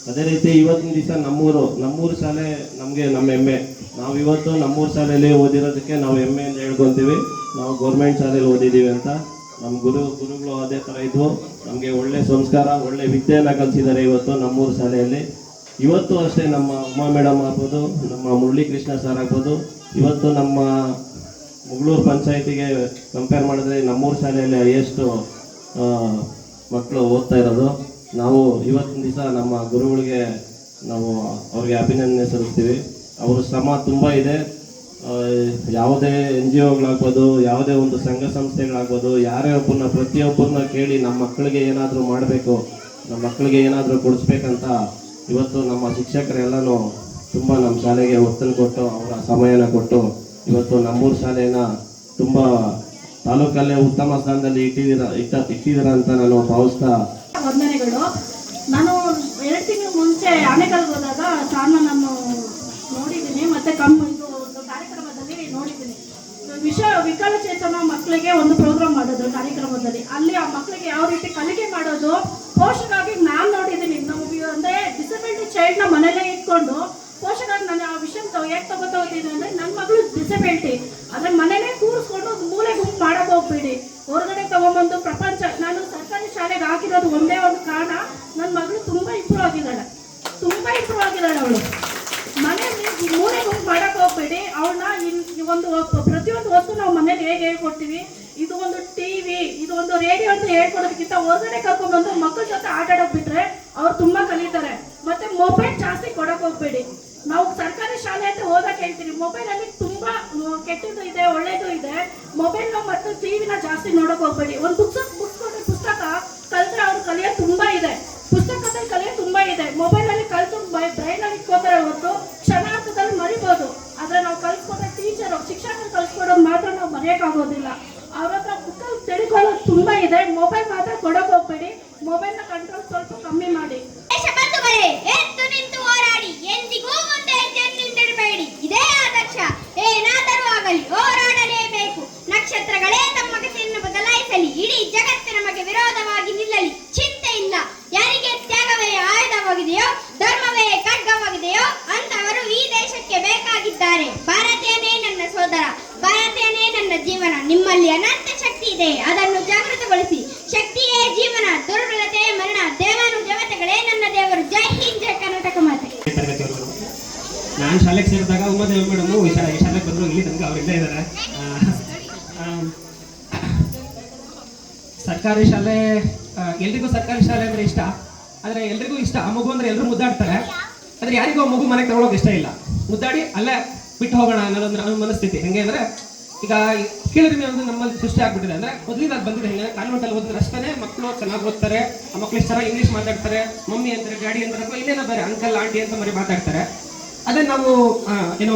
ಅದೇ ರೀತಿ ಇವತ್ತಿನ ದಿವಸ ನಮ್ಮೂರು ಶಾಲೆ ನಮಗೆ ನಮ್ಮ ಹೆಮ್ಮೆ. ನಾವು ಇವತ್ತು ನಮ್ಮೂರು ಶಾಲೆಯಲ್ಲಿ ಓದಿರೋದಕ್ಕೆ ನಾವು ಹೆಮ್ಮೆಯಿಂದ ಹೇಳ್ಕೊತೀವಿ, ನಾವು ಗೌರ್ಮೆಂಟ್ ಶಾಲೆಯಲ್ಲಿ ಓದಿದ್ದೀವಿ ಅಂತ. ನಮ್ಮ ಗುರುಗಳು ಅದೇ ಥರ ಇದ್ವು. ನಮಗೆ ಒಳ್ಳೆ ಸಂಸ್ಕಾರ, ಒಳ್ಳೆ ವಿದ್ಯೆಯನ್ನು ಕಲಿಸಿದ್ದಾರೆ ಇವತ್ತು ನಮ್ಮೂರು ಶಾಲೆಯಲ್ಲಿ. ಇವತ್ತು ಅಷ್ಟೇ ನಮ್ಮ ಉಮಾ ಮೇಡಮ್ ಆಗ್ಬೋದು, ನಮ್ಮ ಮುರಳಿ ಕೃಷ್ಣ ಸರ್ ಆಗ್ಬೋದು, ಇವತ್ತು ನಮ್ಮ ಮುಗಳೂರು ಪಂಚಾಯತಿಗೆ ಕಂಪೇರ್ ಮಾಡಿದ್ರೆ ನಮ್ಮೂರು ಶಾಲೆಯಲ್ಲಿ ಎಷ್ಟು ಮಕ್ಕಳು ಓದ್ತಾ ಇರೋದು. ನಾವು ಇವತ್ತಿನ ದಿವಸ ನಮ್ಮ ಗುರುಗಳಿಗೆ ನಾವು ಅವ್ರಿಗೆ ಅಭಿನಂದನೆ ಸಲ್ಲಿಸ್ತೀವಿ. ಅವರ ಶ್ರಮ ತುಂಬ ಇದೆ. ಯಾವುದೇ NGOಗಳಾಗ್ಬೋದು, ಯಾವುದೇ ಒಂದು ಸಂಘ ಸಂಸ್ಥೆಗಳಾಗ್ಬೋದು, ಪ್ರತಿಯೊಬ್ಬರನ್ನ ಕೇಳಿ ನಮ್ಮ ಮಕ್ಕಳಿಗೆ ಏನಾದರೂ ಮಾಡಬೇಕು, ನಮ್ಮ ಮಕ್ಕಳಿಗೆ ಏನಾದರೂ ಕೊಡಿಸ್ಬೇಕಂತ ಇವತ್ತು ನಮ್ಮ ಶಿಕ್ಷಕರೆಲ್ಲನೂ ತುಂಬ ನಮ್ಮ ಶಾಲೆಗೆ ಒತ್ತನ್ನು ಕೊಟ್ಟು ಅವರ ಸಮಯನ ಕೊಟ್ಟು ಇವತ್ತು ನಮ್ಮೂರು ಶಾಲೆನ ತುಂಬ ತಾಲೂಕಲ್ಲೇ ಉತ್ತಮ ಸ್ಥಾನದಲ್ಲಿ ಇಟ್ಟಿದ್ದೀರ ಅಂತ ನಾನು ಭಾವಿಸ್ತಾ ವಂದನೆಗಳು. ನಾನು 2 ತಿಂಗಳ ಮುಂಚೆ ಆನೆಕಲ್ಗೆ ಹೋದಾಗ ಸಾರ್ನ ನಾನು ನೋಡಿದ್ದೀನಿ, ಮತ್ತೆ ಕಾರ್ಯಕ್ರಮದಲ್ಲಿ ನೋಡಿದ್ದೀನಿ. ವಿಕಲಚೇತನ ಮಕ್ಕಳಿಗೆ ಒಂದು ಪ್ರೋಗ್ರಾಮ್ ಮಾಡೋದು ಕಾರ್ಯಕ್ರಮದಲ್ಲಿ. ಅಲ್ಲಿ ಆ ಮಕ್ಕಳಿಗೆ ಯಾವ ರೀತಿ ಕಲಿಕೆ ಮಾಡೋದು ಪೋಷಕರಾಗಿ ನಾನು ನೋಡಿದ್ದೀನಿ. ನಮಗೆ ಅಂದರೆ ಡಿಸಬಿಲಿಟಿ ಚೈಲ್ಡ್ನ ಮನೇಲೇ ಇಟ್ಕೊಂಡು ಪೋಷಕರಾಗಿ ನಾನು ಆ ವಿಷಯ ಹೇಗೆ ತಗೋತೀನಿ ಅಂದರೆ, ನನ್ನ ಮಗಳು ಡಿಸಬಿಲಿಟಿ ಆದರೆ ಮನೇಲೇ ಕೂರಿಸ್ಕೊಂಡು ಮೂಲೆ ಗುಂಪು ಮಾಡಕ್ಕೆ ಹೋಗ್ಬೇಡಿ, ಹೊರಗಡೆ ತಗೊಂಡ್ಬಂದು ಪ್ರಪಂಚ. ನಾನು ಸರ್ಕಾರಿ ಶಾಲೆಗೆ ಹಾಕಿರೋದು ಒಂದೇ ಒಂದು ಕಾರಣ, ನನ್ನ ಮಗಳು ತುಂಬ ಇಂಪ್ರೂವ್ ಆಗಿದ್ದಾಳೆ ಅವಳು. ಮನೆಯಲ್ಲಿ ಮೂಲೆ ಗುಂಪು ಮಾಡಕ್ಕೆ ಹೋಗ್ಬೇಡಿ ಅವಳನ್ನ. ಪ್ರತಿಯೊಂದು ವಸ್ತು ನಾವು ಮನೇಲಿ ಹೇಗೆ ಹೇಳ್ಕೊಡ್ತೀವಿ, ಇದು ಒಂದು TV, ಇದು ಒಂದು ರೇಡಿಯೋ ಅಂತ ಹೇಳ್ಕೊಡೋದಕ್ಕಿಂತ ಹೊರಗಡೆ ಕರ್ಕೊಂಡ್ಬಂದು ಮಕ್ಕಳ ಜೊತೆ ಆಟ ಆಡೋಕೆ ಬಿಟ್ರೆ ಅವ್ರು ತುಂಬ ಕಲಿತಾರೆ. ಮತ್ತೆ ಮೊಬೈಲ್ ಜಾಸ್ತಿ ಕೊಡಕ್ಕೆ ಹೋಗ್ಬೇಡಿ. ನಾವು ಸರ್ಕಾರಿ ಶಾಲೆ ಅಂತ ಓದಕ್ಕೆ ಹೇಳ್ತೀವಿ, ಮೊಬೈಲಲ್ಲಿ ತುಂಬ ಕೆಟ್ಟದ್ದು ಇದೆ, ಒಳ್ಳೇದು ಇದೆ. ಮೊಬೈಲ್ನ ಮತ್ತು TV-ನ ಜಾಸ್ತಿ ನೋಡೋಕೆ ಹೋಗ್ಬೇಡಿ. ಒಂದು ಪುಸ್ತಕ ಕಲಿತ್ರೆ ಅವ್ರು ಕಲಿಯೋದು ತುಂಬ ಇದೆ, ಪುಸ್ತಕದಲ್ಲಿ ಕಲಿಯೋದು ತುಂಬ ಇದೆ. ಮೊಬೈಲಲ್ಲಿ ಕಲಿತು ಬ್ರೈನಲ್ಲಿ ಇಟ್ಕೋತಾರೆ ಹೊರತು ಕ್ಷಣಾರ್ಥದಲ್ಲಿ ಮರಿಬೋದು. ಆದರೆ ನಾವು ಕಲಿಸ್ಕೊಡೋ ಶಿಕ್ಷಕರು ಕಲಿಸ್ಕೊಡೋದು ಮಾತ್ರ ನಾವು ಮರೆಯೋಕ್ಕಾಗೋದಿಲ್ಲ. ಅವ್ರ ಹತ್ರ ಬುಕ್ಕಲ್ಲಿ ತಿಳ್ಕೊಳ್ಳೋದು ತುಂಬ ಇದೆ. ಮೊಬೈಲ್ ಮಾತ್ರ ಕೊಡೋಕೆ ಹೋಗ್ಬೇಡಿ. ಮೊಬೈಲ್ನ ಕಂಟ್ರೋಲ್ ಸ್ವಲ್ಪ ಕಮ್ಮಿ ಮಾಡಿ. ಎದ್ದು ನಿಂತು ಹೋರಾಡಿ, ಎಂದಿಗೂ ಮುಂದೆ ಹೆಜ್ಜೆನ್ನಿಂದಿಡಬೇಡಿ. ಇದೇ ಆದರ್ಶ ಏನಾದರೂ ಆಗಲಿ ಹೋರಾಡಲೇಬೇಕು. ನಕ್ಷತ್ರಗಳೇ ತಮ್ಮ ಗತಿಯನ್ನು ಬದಲಾಯಿಸಲಿ, ಇಡೀ ಜಗತ್ತು ನಮಗೆ ವಿರೋಧವಾಗಿ ನಿಲ್ಲಲಿ. ಚಿಂತೆ ಇಲ್ಲ, ಯಾರಿಗೆ ತ್ಯಾಗವೇ ಆಯುಧವಾಗಿದೆಯೋ, ಧರ್ಮವೇ ಖಡ್ಗವಾಗಿದೆಯೋ ಅಂತವರು ಈ ದೇಶಕ್ಕೆ ಬೇಕಾಗಿದ್ದಾರೆ. ಭಾರತೀಯನೇ ನನ್ನ ಸೋದರ, ಭಾರತೀಯನೇ ನನ್ನ ಜೀವನ. ನಿಮ್ಮಲ್ಲಿ ಅನಂತ ಶಕ್ತಿ ಇದೆ, ಅದನ್ನು ಜಾಗೃತಗೊಳಿಸಿ. ಶಕ್ತಿಯೇ ನಾನು ಶಾಲೆಗೆ ಸೇರಿದಾಗ ಉಮಾದೇವಿ ಮೇಡಮು ಈ ಶಾಲೆಗೆ ಬಂದರು, ಇಲ್ಲಿ ತನಕ ಅವ್ರು ಇಲ್ಲೇ ಇದ್ದಾರೆ. ಸರ್ಕಾರಿ ಶಾಲೆ, ಎಲ್ರಿಗೂ ಸರ್ಕಾರಿ ಶಾಲೆ ಅಂದರೆ ಇಷ್ಟ, ಆದರೆ ಎಲ್ರಿಗೂ ಇಷ್ಟ. ಆ ಮಗು ಅಂದರೆ ಎಲ್ಲರೂ ಮುದ್ದಾಡ್ತಾರೆ, ಆದರೆ ಯಾರಿಗೂ ಆ ಮಗು ಮನೆಗೆ ತಗೊಳ್ಳೋಕೆ ಇಷ್ಟ ಇಲ್ಲ. ಮುದ್ದಾಡಿ ಅಲ್ಲೇ ಬಿಟ್ಟು ಹೋಗೋಣ ಅನ್ನೋದೊಂದು ಮನಸ್ಥಿತಿ. ಹೆಂಗೆ ಅಂದರೆ ಈಗ ಕೀಳರಿಮೆ ಒಂದು ನಮ್ಮಲ್ಲಿ ಸೃಷ್ಟಿ ಆಗ್ಬಿಟ್ಟಿದೆ. ಅಂದರೆ ಮೊದಲಿಂದ ಅದು ಬಂದಿದೆ. ಹೆಂಗೆ ಕಾನ್ವೆಂಟಲ್ಲಿ ಓದಿದ್ರೆ ಅಷ್ಟೇ ಮಕ್ಕಳು ಚೆನ್ನಾಗಿ ಓದ್ತಾರೆ, ಆ ಮಕ್ಕಳು ಇಷ್ಟು ಚೆನ್ನಾಗಿ ಇಂಗ್ಲೀಷ್ ಮಾತಾಡ್ತಾರೆ, ಮಮ್ಮಿ ಅಂತಾರೆ, ಡ್ಯಾಡಿ ಅಂತಾರೆ, ಇನ್ನೇನೋ ಬೇರೆ ಅಂಕಲ್ ಆಂಟಿ ಅಂತ ಮರಿ ಮಾತಾಡ್ತಾರೆ. ಅದೇ ನಾವು ಏನು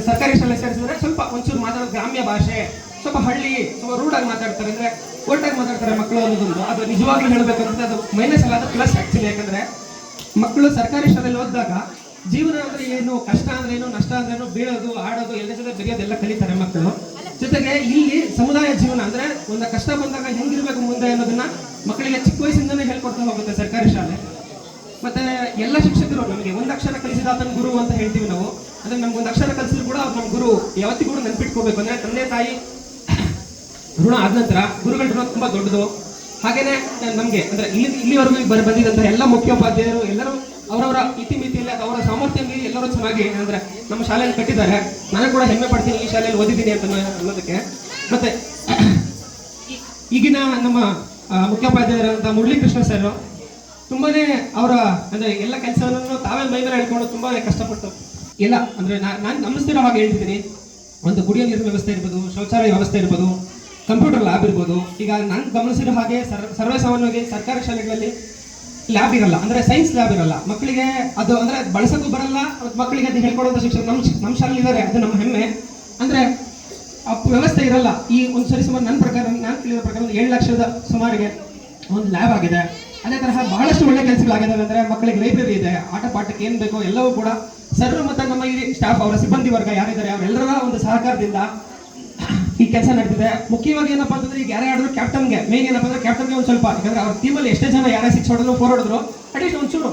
ಸರ್ಕಾರಿ ಶಾಲೆ ಸೇರಿಸಿದ್ರೆ ಸ್ವಲ್ಪ ಒಂಚೂರು ಮಾತಾಡೋ ಗ್ರಾಮ್ಯ ಭಾಷೆ, ಸ್ವಲ್ಪ ಹಳ್ಳಿ, ಸ್ವಲ್ಪ ರೂಢಾಗಿ ಮಾತಾಡ್ತಾರೆ, ಅಂದರೆ ಒಟ್ಟಾಗಿ ಮಾತಾಡ್ತಾರೆ ಮಕ್ಕಳು ಅನ್ನೋದೊಂದು. ಅದು ನಿಜವಾಗ್ಲೂ ಹೇಳಬೇಕಂದ್ರೆ ಅದು ಮೈನಸ್ ಅಲ್ಲ, ಅದು ಪ್ಲಸ್ ಆ್ಯಕ್ಚುಲಿ. ಯಾಕಂದರೆ ಮಕ್ಕಳು ಸರ್ಕಾರಿ ಶಾಲೆಯಲ್ಲಿ ಓದಿದಾಗ ಜೀವನ ಅಂದರೆ ಏನು, ಕಷ್ಟ ಅಂದ್ರೇನು, ನಷ್ಟ ಅಂದ್ರೇನು, ಬೀಳೋದು, ಆಡೋದು, ಎಲ್ಲರ ಜೊತೆ ಬೆರೆಯೋದೆಲ್ಲ ಕಲಿತಾರೆ ಮಕ್ಕಳು. ಜೊತೆಗೆ ಇಲ್ಲಿ ಸಮುದಾಯ ಜೀವನ ಅಂದರೆ ಒಂದು ಕಷ್ಟ ಬಂದಾಗ ಹೆಂಗಿರ್ಬೇಕು ಮುಂದೆ ಅನ್ನೋದನ್ನ ಮಕ್ಕಳಿಗೆ ಚಿಕ್ಕ ವಯಸ್ಸಿಂದನೇ ಹೇಳ್ಕೊಡ್ತಾ ಹೋಗುತ್ತೆ ಸರ್ಕಾರಿ ಶಾಲೆ. ಮತ್ತೆ ಎಲ್ಲ ಶಿಕ್ಷಕರು ನಮಗೆ ಒಂದು ಅಕ್ಷರ ಕಲಿಸಿದ ಆತನ ಗುರು ಅಂತ ಹೇಳ್ತೀವಿ ನಾವು. ಅಂದರೆ ನಮ್ಗೆ ಒಂದು ಅಕ್ಷರ ಕಲಿಸಿದ್ರು ಕೂಡ ಅವ್ರು ನಮ್ಮ ಗುರು ಯಾವತ್ತಿಗೂ ಕೂಡ ನೆನ್ಪಿಟ್ಕೋಬೇಕು. ಅಂದರೆ ತಂದೆ ತಾಯಿ ಋಣ ಆದ ನಂತರ ಗುರುಗಳ ಋಣ ತುಂಬ ದೊಡ್ಡದು. ಹಾಗೇನೆ ನಮಗೆ ಅಂದರೆ ಇಲ್ಲಿವರೆಗೂ ಬಂದಿದ್ದಂಥ ಎಲ್ಲ ಮುಖ್ಯೋಪಾಧ್ಯಾಯರು ಎಲ್ಲರೂ ಅವರವರ ಇತಿಮಿತಿಯಲ್ಲಿ ಅವರ ಸಾಮರ್ಥ್ಯ ಮೀರಿ ಎಲ್ಲರೂ ಚೆನ್ನಾಗಿ ಅಂದರೆ ನಮ್ಮ ಶಾಲೆಯಲ್ಲಿ ಕಟ್ಟಿದ್ದಾರೆ. ನಾನು ಕೂಡ ಹೆಮ್ಮೆ ಪಡ್ತೀನಿ ಈ ಶಾಲೆಯಲ್ಲಿ ಓದಿದ್ದೀನಿ ಅಂತ ಅನ್ನೋದಕ್ಕೆ. ಮತ್ತೆ ಈಗಿನ ನಮ್ಮ ಮುಖ್ಯೋಪಾಧ್ಯಾಯರಂಥ ಮುರಳೀಕೃಷ್ಣ ಸರ್ ತುಂಬಾನೇ ಅವರ ಅಂದರೆ ಎಲ್ಲ ಕೆಲಸವನ್ನು ತಾವೇ ಮೈ ಮೇಲೆ ಹೇಳ್ಕೊಂಡು ತುಂಬಾ ಕಷ್ಟಪಟ್ಟು ಎಲ್ಲ ಅಂದರೆ ನಾನು ಗಮನಿಸ್ತಿರೋ ಹಾಗೆ ಹೇಳ್ತಿದ್ದೀನಿ. ಒಂದು ಕುಡಿಯೋ ನೀರಿನ ವ್ಯವಸ್ಥೆ ಇರ್ಬೋದು, ಶೌಚಾಲಯ ವ್ಯವಸ್ಥೆ ಇರ್ಬೋದು, ಕಂಪ್ಯೂಟರ್ ಲ್ಯಾಬ್ ಇರ್ಬೋದು. ಈಗ ನಾನು ಗಮನಿಸಿರೋ ಹಾಗೆ ಸರ್ವೇ ಸಾಮಾನ್ಯವಾಗಿ ಸರ್ಕಾರಿ ಶಾಲೆಗಳಲ್ಲಿ ಲ್ಯಾಬ್ ಇರಲ್ಲ, ಅಂದರೆ ಸೈನ್ಸ್ ಲ್ಯಾಬ್ ಇರಲ್ಲ. ಮಕ್ಕಳಿಗೆ ಅದು ಅಂದರೆ ಬಳಸೋಕ್ಕೂ ಬರಲ್ಲ, ಮಕ್ಕಳಿಗೆ ಅದು ಹೇಳ್ಕೊಡುವಂಥ ಶಿಕ್ಷಕರು ನಮ್ಮ ಶಾಲೆಯಲ್ಲಿ ಇದ್ದಾರೆ. ಅದು ನಮ್ಮ ಹೆಮ್ಮೆ. ಅಂದರೆ ವ್ಯವಸ್ಥೆ ಇರಲ್ಲ. ಈ ಒಂದು ಸರಿ ಸುಮಾರು ನನ್ನ ಪ್ರಕಾರ, ನಾನು ತಿಳಿದ ಪ್ರಕಾರ ಒಂದು 7 ಲಕ್ಷದ ಸುಮಾರಿಗೆ ಒಂದು ಲ್ಯಾಬ್ ಆಗಿದೆ. ಅದೇ ತರಹ ಬಹಳಷ್ಟು ಒಳ್ಳೆ ಕೆಲಸಗಳಾಗಿದ್ದಾವೆ. ಅಂದರೆ ಮಕ್ಕಳಿಗೆ ಲೈಬ್ರರಿ ಇದೆ, ಆಟ ಪಾಠಕ್ಕೆ ಏನು ಬೇಕೋ ಎಲ್ಲವೂ ಕೂಡ ಸರ್ ಮತ್ತು ನಮ್ಮ ಈ ಸ್ಟಾಫ್, ಅವರ ಸಿಬ್ಬಂದಿ ವರ್ಗ ಯಾರಿದ್ದಾರೆ ಅವರೆಲ್ಲರ ಒಂದು ಸಹಕಾರದಿಂದ ಈ ಕೆಲಸ ನಡೆದಿದೆ. ಮುಖ್ಯವಾಗಿ ಏನಪ್ಪಾ ಅಂತಂದ್ರೆ ಈಗ ಯಾರೇ ಆಡಿದ್ರು ಕ್ಯಾಪ್ಟನ್ಗೆ ಮೇನ್ ಏನಪ್ಪಾ ಅಂದ್ರೆ ಕ್ಯಾಪ್ಟನ್ಗೆ ಒಂದು ಸ್ವಲ್ಪ, ಯಾಕಂದ್ರೆ ಅವ್ರ ಟೀಮಲ್ಲಿ ಎಷ್ಟೇ ಜನ ಯಾರೇ 6 ಹೊಡೆದ್ರು 4 ಹೊಡೆದ್ರು ಅಟ್ಲೀಸ್ಟ್ ಒಂಚೂರು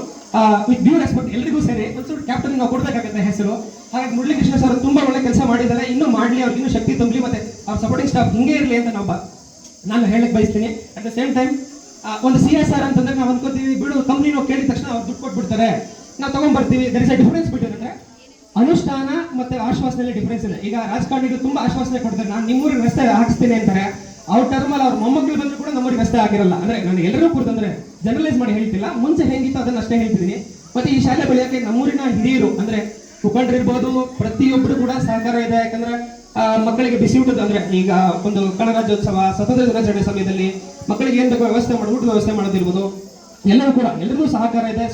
ವಿತ್ ಡ್ಯೂ ರೆಸ್ಪೆಕ್ಟ್ ಎಲ್ರಿಗೂ ಸೇರಿ ಒಂಚೂರು ಕ್ಯಾಪ್ಟನ್ ನಾವು ಕೊಡಬೇಕಾಗುತ್ತೆ ಹೆಸರು. ಹಾಗಾಗಿ ಮುರಳೀಕೃಷ್ಣ ಸರ್ ತುಂಬಾ ಒಳ್ಳೆ ಕೆಲಸ ಮಾಡಿದ್ದಾರೆ. ಇನ್ನೂ ಮಾಡಲಿ, ಅವ್ರಿಗೆ ಇನ್ನೂ ಶಕ್ತಿ ತುಂಬಲಿ, ಮತ್ತೆ ಅವ್ರ ಸಪೋರ್ಟಿಂಗ್ ಸ್ಟಾಫ್ ಹಿಂಗೆ ಇರಲಿ ಅಂತ ನಾನು ಹೇಳಕ್ ಬಯಸ್ತೀನಿ. ಅಟ್ ದ ಸೇಮ್ ಟೈಮ್ ಒಂದು CSR ಅಂತಂದ್ರೆ ನಾವು ಅನ್ಕೋತೀವಿ ಬಿಡು, ಕಂಪ್ನಿ ನಾವು ಕೇಳಿದ ತಕ್ಷಣ ಅವ್ರು ದುಡ್ಡು ಕೊಟ್ಬಿಡ್ತಾರೆ, ನಾವು ತಗೊಂಡ್ಬರ್ತೀವಿ. ದರ್ ಇಸ್ ಅ ಡಿಫರೆನ್ಸ್ ಬಿಟ್ಟಿರುತ್ತೆ. ಅನುಷ್ಠಾನ ಮತ್ತೆ ಆಶ್ವಾಸನೆಯಲ್ಲಿ ಡಿಫರೆನ್ಸ್ ಇದೆ. ಈಗ ರಾಜಕಾರಣಿಗಳು ತುಂಬಾ ಆಶ್ವಾಸನೆ ಕೊಡ್ತಾರೆ, ನಾನು ನಿಮ್ಮೂರಿಗೆ ರಸ್ತೆ ಹಾಕಿಸ್ತೀನಿ ಅಂತಾರೆ. ಅವ್ರ ಟರ್ಮಲ್ಲಿ ಅವ್ರ ಮೊಮ್ಮಕ್ಕಳು ಬಂದ್ರು ಕೂಡ ನಮ್ಮೂರಿಗೆ ರಸ್ತೆ ಆಗಿರಲ್ಲ. ಅಂದ್ರೆ ನಾನು ಎಲ್ಲರೂ ಕುರಿತಂದ್ರೆ ಜನರಲೈಸ್ ಮಾಡಿ ಹೇಳ್ತಿಲ್ಲ, ಮುಂಚೆ ಹೆಂಗಿತ್ತು ಅದನ್ನ ಅಷ್ಟೇ ಹೇಳ್ತಿದ್ದೀನಿ. ಮತ್ತೆ ಈ ಶಾಲೆ ಬೆಳೆಯೋಕೆ ನಮ್ಮೂರಿನ ಹಿರಿಯರು ಅಂದ್ರೆ ಮುಖಂಡರಿರ್ಬೋದು, ಪ್ರತಿಯೊಬ್ಬರು ಕೂಡ ಸಹಕಾರ ಇದೆ. ಯಾಕಂದ್ರೆ ಮಕ್ಕಳಿಗೆ ಬಿಸಿ ಊಟದ ಅಂದ್ರೆ ಈಗ ಒಂದು ಗಣರಾಜ್ಯೋತ್ಸವ, ಸ್ವತಂತ್ರ ದಿನಾಚರಣೆ ಸಮಯದಲ್ಲಿ ಮಕ್ಕಳಿಗೆ ಏನ್ ಬೇಕೋ ವ್ಯವಸ್ಥೆ ಮಾಡೋದು, ಊಟದ ವ್ಯವಸ್ಥೆ ಮಾಡೋದಿರ್ಬೋದು, ಎಲ್ಲರೂ ಕೂಡ ಎಲ್ಲರಿಗೂ ಸಹಕಾರ ಇದೆ.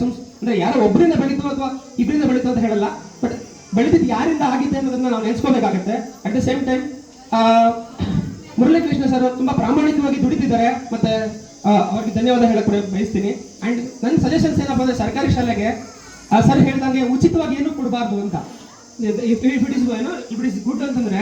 ಅಂದ್ರೆ ಯಾರೋ ಒಬ್ಬರಿಂದ ಬೆಳೀತು ಅಥವಾ ಇಬ್ಬರಿಂದ ಬೆಳೀತು ಅಂತ ಹೇಳಲ್ಲ, ಬಟ್ ಬೆಳೆದಿದ್ದು ಯಾರಿಂದ ಆಗಿದೆ ಅನ್ನೋದನ್ನ ನಾವು ನೆನೆಸ್ಕೋಬೇಕಾಗುತ್ತೆ. At the same time Muralikrishna sir ತುಂಬಾ ಪ್ರಾಮಾಣಿಕವಾಗಿ ದುಡಿತಿದ್ದಾರೆ, ಮತ್ತೆ ಅವ್ರಿಗೆ ಧನ್ಯವಾದ ಹೇಳಕ್ ಬಯಸ್ತೀನಿ. ಅಂಡ್ ನನ್ನ ಸಜೆಷನ್ಸ್ ಏನಪ್ಪಾ ಅಂದ್ರೆ ಸರ್ಕಾರಿ ಶಾಲೆಗೆ ಸರ್ ಹೇಳ್ದಂಗೆ ಉಚಿತವಾಗಿ ಏನೂ ಕೊಡಬಾರ್ದು ಅಂತ. ಇಫ್ ಇಟ್ ಇಸ್ ಗುಡ್ ಅಂತಂದ್ರೆ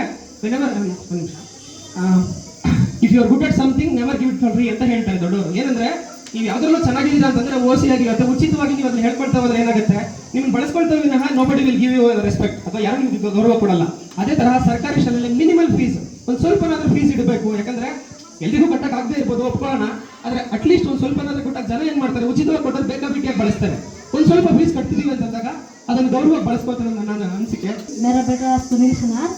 if you are good at something never give it for free ಅಂತ ಹೇಳ್ತಾರೆ ದೊಡ್ಡವರು. ಏನಂದ್ರೆ ನೀವು ಯಾವ್ದ್ರಲ್ಲೂ ಚೆನ್ನಾಗಿದ್ದೀರಾ ಅಂತಂದ್ರೆ ಓಸಿ ಆಗಿರುತ್ತೆ, ಉಚಿತವಾಗಿ ನೀವು ಅದನ್ನ ಹೇಳ್ಕೊಳ್ತಾ ಹೋದ್ರೆ ಏನಾಗುತ್ತೆ, ನಿಮ್ಗೆ ಬಳಸ್ಕೊಳ್ತಾ ವಿನಃ nobody will give you respect, ಅಥವಾ ಯಾರು ನಿಮ್ಗೆ ಗೌರವ ಕೊಡಲ್ಲ. ಅದೇ ತರಹ ಸರ್ಕಾರಿ ಶಾಲೆಯಲ್ಲಿ ಮಿನಿಮಲ್ ಫೀಸ್, ಒಂದು ಸ್ವಲ್ಪನಾದ್ರೂ ಫೀಸ್ ಇಡಬೇಕು. ಯಾಕಂದ್ರೆ ಎಲ್ರಿಗೂ ಕಟ್ಟಕ್ಕೆ ಆಗದೆ ಇರ್ಬೋದು, ಒಪ್ಕೊಳ್ಳೋಣ, ಆದ್ರೆ ಅಟ್ಲೀಸ್ಟ್ ಒಂದು ಸ್ವಲ್ಪನಾದ್ರೂ ಕೊಟ್ಟಾಗ ಜನ ಏನ್ ಮಾಡ್ತಾರೆ, ಉಚಿತವಾಗಿ ಕೊಟ್ಟರೆ ಬೇಕಾಬಿಟ್ಟಿಯಾಗಿ ಬಳಸ್ತಾರೆ. ಒಂದು ಸ್ವಲ್ಪ ಫೀಸ್ ಕಟ್ತಿದೀವಿ ಅಂತಂದಾಗ ಅದನ್ನು ಗೌರವ ಬಳಸ್ಕೊಳ್ತಾರೆ ಅಂತ ನನ್ನ ಅನಿಸಿಕೆ. मेरा बेटा सुनील सुनार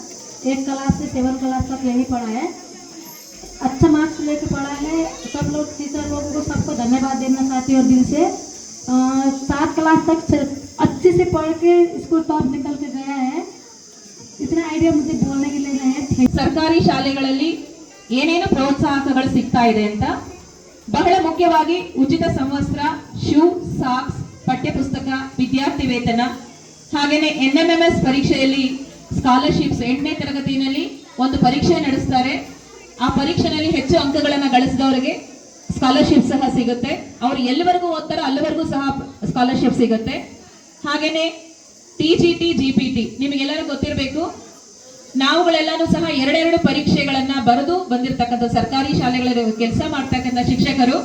1 क्लास से 7 क्लास तक यही पढ़ा है, अच्छा मार्क्स लेके पढ़ा है. सब लोग टीचर लोगों को सबको धन्यवाद देना चाहती हूँ दिल से. 7 क्लास तक अच्छे से पढ़ के स्कूल टॉप निकल के गया है. इतना आइडिया मुझे बोलने के लिए नहीं है. ಸರ್ಕಾರಿ ಶಾಲೆಗಳಲ್ಲಿ ಏನೇನು ಪ್ರೋತ್ಸಾಹಕಗಳು ಸಿಗ್ತಾ ಇದೆ ಅಂತ, ಬಹಳ ಮುಖ್ಯವಾಗಿ ಉಚಿತ ಸಮವಸ್ತ್ರ, ಶೂ, ಸಾಕ್ಸ್, ಪಠ್ಯಪುಸ್ತಕ, ವಿದ್ಯಾರ್ಥಿ ವೇತನ, ಹಾಗೇನೆ NMMS ಪರೀಕ್ಷೆಯಲ್ಲಿ ಸ್ಕಾಲರ್ಶಿಪ್ಸ್. 8ನೇ ತರಗತಿಯಲ್ಲಿ ಒಂದು ಪರೀಕ್ಷೆ ನಡೆಸ್ತಾರೆ. ಆ ಪರೀಕ್ಷೆಯಲ್ಲಿ ಹೆಚ್ಚು ಅಂಕಗಳನ್ನು ಗಳಿಸಿದವರಿಗೆ ಸ್ಕಾಲರ್ಶಿಪ್ ಸಹ ಸಿಗುತ್ತೆ. ಅವರು ಎಲ್ಲಿವರೆಗೂ ಓದ್ತಾರೋ ಅಲ್ಲಿವರೆಗೂ ಸಹ ಸ್ಕಾಲರ್ಶಿಪ್ ಸಿಗುತ್ತೆ. ಹಾಗೇನೆ TGT, GPT ನಿಮಗೆಲ್ಲರೂ ಗೊತ್ತಿರಬೇಕು. ನಾವುಗಳೆಲ್ಲರೂ ಸಹ 2 ಪರೀಕ್ಷೆಗಳನ್ನ ಬರೆದು ಬಂದಿರತಕ್ಕಂಥ ಸರ್ಕಾರಿ ಶಾಲೆಗಳಲ್ಲಿ ಕೆಲಸ ಮಾಡ್ತಕ್ಕಂಥ ಶಿಕ್ಷಕರು,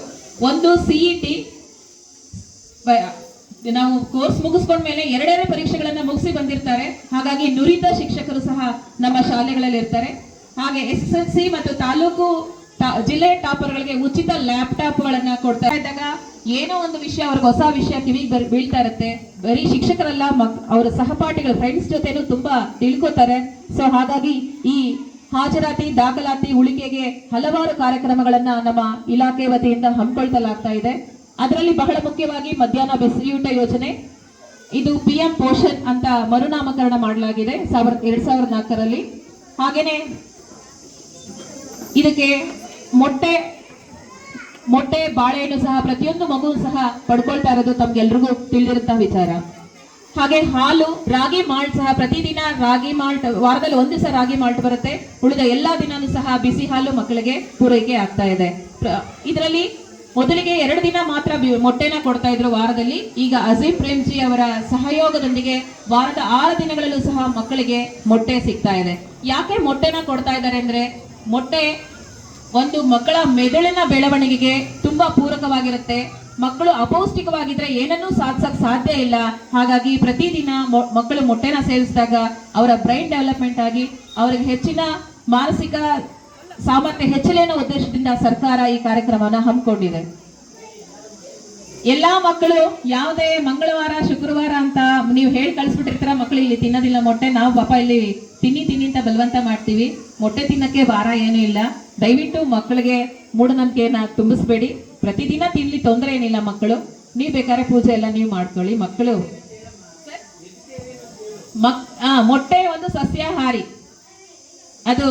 ಒಂದು CET ನಾವು ಕೋರ್ಸ್ ಮುಗಿಸ್ಕೊಂಡ್ಮೇಲೆ 2 ಪರೀಕ್ಷೆಗಳನ್ನ ಮುಗಿಸಿ ಬಂದಿರ್ತಾರೆ. ಹಾಗಾಗಿ ನುರಿತ ಶಿಕ್ಷಕರು ಸಹ ನಮ್ಮ ಶಾಲೆಗಳಲ್ಲಿ ಇರ್ತಾರೆ. ಹಾಗೆ SSLC ಮತ್ತು ತಾಲೂಕು ಜಿಲ್ಲೆ ಟಾಪರ್ಗಳಿಗೆ ಉಚಿತ ಲ್ಯಾಪ್ಟಾಪ್ಗಳನ್ನ ಕೊಡ್ತಾ ಇದ್ದಾಗ ಏನೋ ಒಂದು ವಿಷಯ ಅವ್ರಿಗೆ ಹೊಸ ವಿಷಯ ಕಿವಿಗೆ ಬೀಳ್ತಾ ಇರುತ್ತೆ. ಬರೀ ಶಿಕ್ಷಕರಲ್ಲ, ಅವರ ಸಹಪಾಠಿಗಳ ಫ್ರೆಂಡ್ಸ್ ಜೊತೆನೂ ತುಂಬಾ ತಿಳ್ಕೊತಾರೆ. ಸೊ ಹಾಗಾಗಿ ಈ ಹಾಜರಾತಿ, ದಾಖಲಾತಿ, ಉಳಿಕೆಗೆ ಹಲವಾರು ಕಾರ್ಯಕ್ರಮಗಳನ್ನ ನಮ್ಮ ಇಲಾಖೆ ವತಿಯಿಂದ ಹಮ್ಮಿಕೊಳ್ತಲಾಗ್ತಾ ಇದೆ. ಅದರಲ್ಲಿ ಬಹಳ ಮುಖ್ಯವಾಗಿ ಮಧ್ಯಾಹ್ನ ಬಿಸಿಯೂಟ ಯೋಜನೆ, ಇದು PM ಪೋಷಣ್ ಅಂತ ಮರುನಾಮಕರಣ ಮಾಡಲಾಗಿದೆ 2004ರಲ್ಲಿ. ಹಾಗೇನೆ ಇದಕ್ಕೆ ಮೊಟ್ಟೆ ಬಾಳೆಹಣ್ಣು ಸಹ ಪ್ರತಿಯೊಂದು ಮಗು ಸಹ ಪಡ್ಕೊಳ್ತಾ ಇರೋದು ತಮ್ಗೆಲ್ರಿಗೂ ತಿಳಿದಿರುವಂತಹ ವಿಚಾರ. ಹಾಗೆ ಹಾಲು, ರಾಗಿ ಮಾಲ್ಟ್ ಸಹ ಪ್ರತಿದಿನ ರಾಗಿ ಮಾಲ್ಟ್, ವಾರದಲ್ಲಿ ಒಂದು ದಿವಸ ರಾಗಿ ಮಾಲ್ಟ್ ಬರುತ್ತೆ, ಉಳಿದ ಎಲ್ಲಾ ದಿನಾನೂ ಸಹ ಬಿಸಿ ಹಾಲು ಮಕ್ಕಳಿಗೆ ಪೂರೈಕೆ ಆಗ್ತಾ ಇದೆ. ಇದರಲ್ಲಿ ಮೊದಲಿಗೆ 2 ದಿನ ಮಾತ್ರ ಮೊಟ್ಟೆನ ಕೊಡ್ತಾ ಇದ್ರು ವಾರದಲ್ಲಿ. ಈಗ ಅಜೀಂ ಪ್ರೇಮ್ಜಿ ಅವರ ಸಹಯೋಗದೊಂದಿಗೆ ವಾರದ 6 ದಿನಗಳಲ್ಲೂ ಸಹ ಮಕ್ಕಳಿಗೆ ಮೊಟ್ಟೆ ಸಿಗ್ತಾ ಇದೆ. ಯಾಕೆ ಮೊಟ್ಟೆನ ಕೊಡ್ತಾ ಇದ್ದಾರೆ ಅಂದ್ರೆ, ಮೊಟ್ಟೆ ಒಂದು ಮಕ್ಕಳ ಮೆದುಳಿನ ಬೆಳವಣಿಗೆಗೆ ತುಂಬಾ ಪೂರಕವಾಗಿರುತ್ತೆ. ಮಕ್ಕಳು ಅಪೌಷ್ಟಿಕವಾಗಿದ್ರೆ ಏನನ್ನೂ ಸಾಧಿಸಕ್ ಸಾಧ್ಯ ಇಲ್ಲ. ಹಾಗಾಗಿ ಪ್ರತಿದಿನ ಮಕ್ಕಳು ಮೊಟ್ಟೆನ ಸೇವಿಸಿದಾಗ ಅವರ ಬ್ರೈನ್ ಡೆವಲಪ್ಮೆಂಟ್ ಆಗಿ ಅವರಿಗೆ ಹೆಚ್ಚಿನ ಮಾನಸಿಕ ಸಾಮರ್ಥ್ಯ ಹೆಚ್ಚಲಿ ಅನ್ನೋ ಉದ್ದೇಶದಿಂದ ಸರ್ಕಾರ ಈ ಕಾರ್ಯಕ್ರಮನ ಹಮ್ಮಿಕೊಂಡಿದೆ. ಎಲ್ಲಾ ಮಕ್ಕಳು ಯಾವುದೇ ಮಂಗಳವಾರ, ಶುಕ್ರವಾರ ಅಂತ ನೀವು ಹೇಳಿ ಕಳಿಸ್ಬಿಟ್ಟಿರ್ತೀರ, ಮಕ್ಕಳು ಇಲ್ಲಿ ತಿನ್ನೋದಿಲ್ಲ ಮೊಟ್ಟೆ, ನಾವು ಪಾಪ ಇಲ್ಲಿ ತಿನ್ನಿ ಅಂತ ಬಲವಂತ ಮಾಡ್ತೀವಿ. ಮೊಟ್ಟೆ ತಿನ್ನಕ್ಕೆ ವಾರ ಏನೂ ಇಲ್ಲ. ದಯವಿಟ್ಟು ಮಕ್ಕಳಿಗೆ ಮೂಢನಂಬಿಕೆಯನ್ನ ತುಂಬಿಸ್ಬೇಡಿ. ಪ್ರತಿದಿನ ತಿನ್ಲಿ, ತೊಂದರೆ ಏನಿಲ್ಲ. ಮಕ್ಕಳು ನೀವು ಬೇಕಾದ್ರೆ ಪೂಜೆ ಎಲ್ಲ ನೀವು ಮಾಡ್ಕೊಳ್ಳಿ. ಮಕ್ಕಳು ಮೊಟ್ಟೆ ಒಂದು ಸಸ್ಯಾಹಾರಿ, ಅದು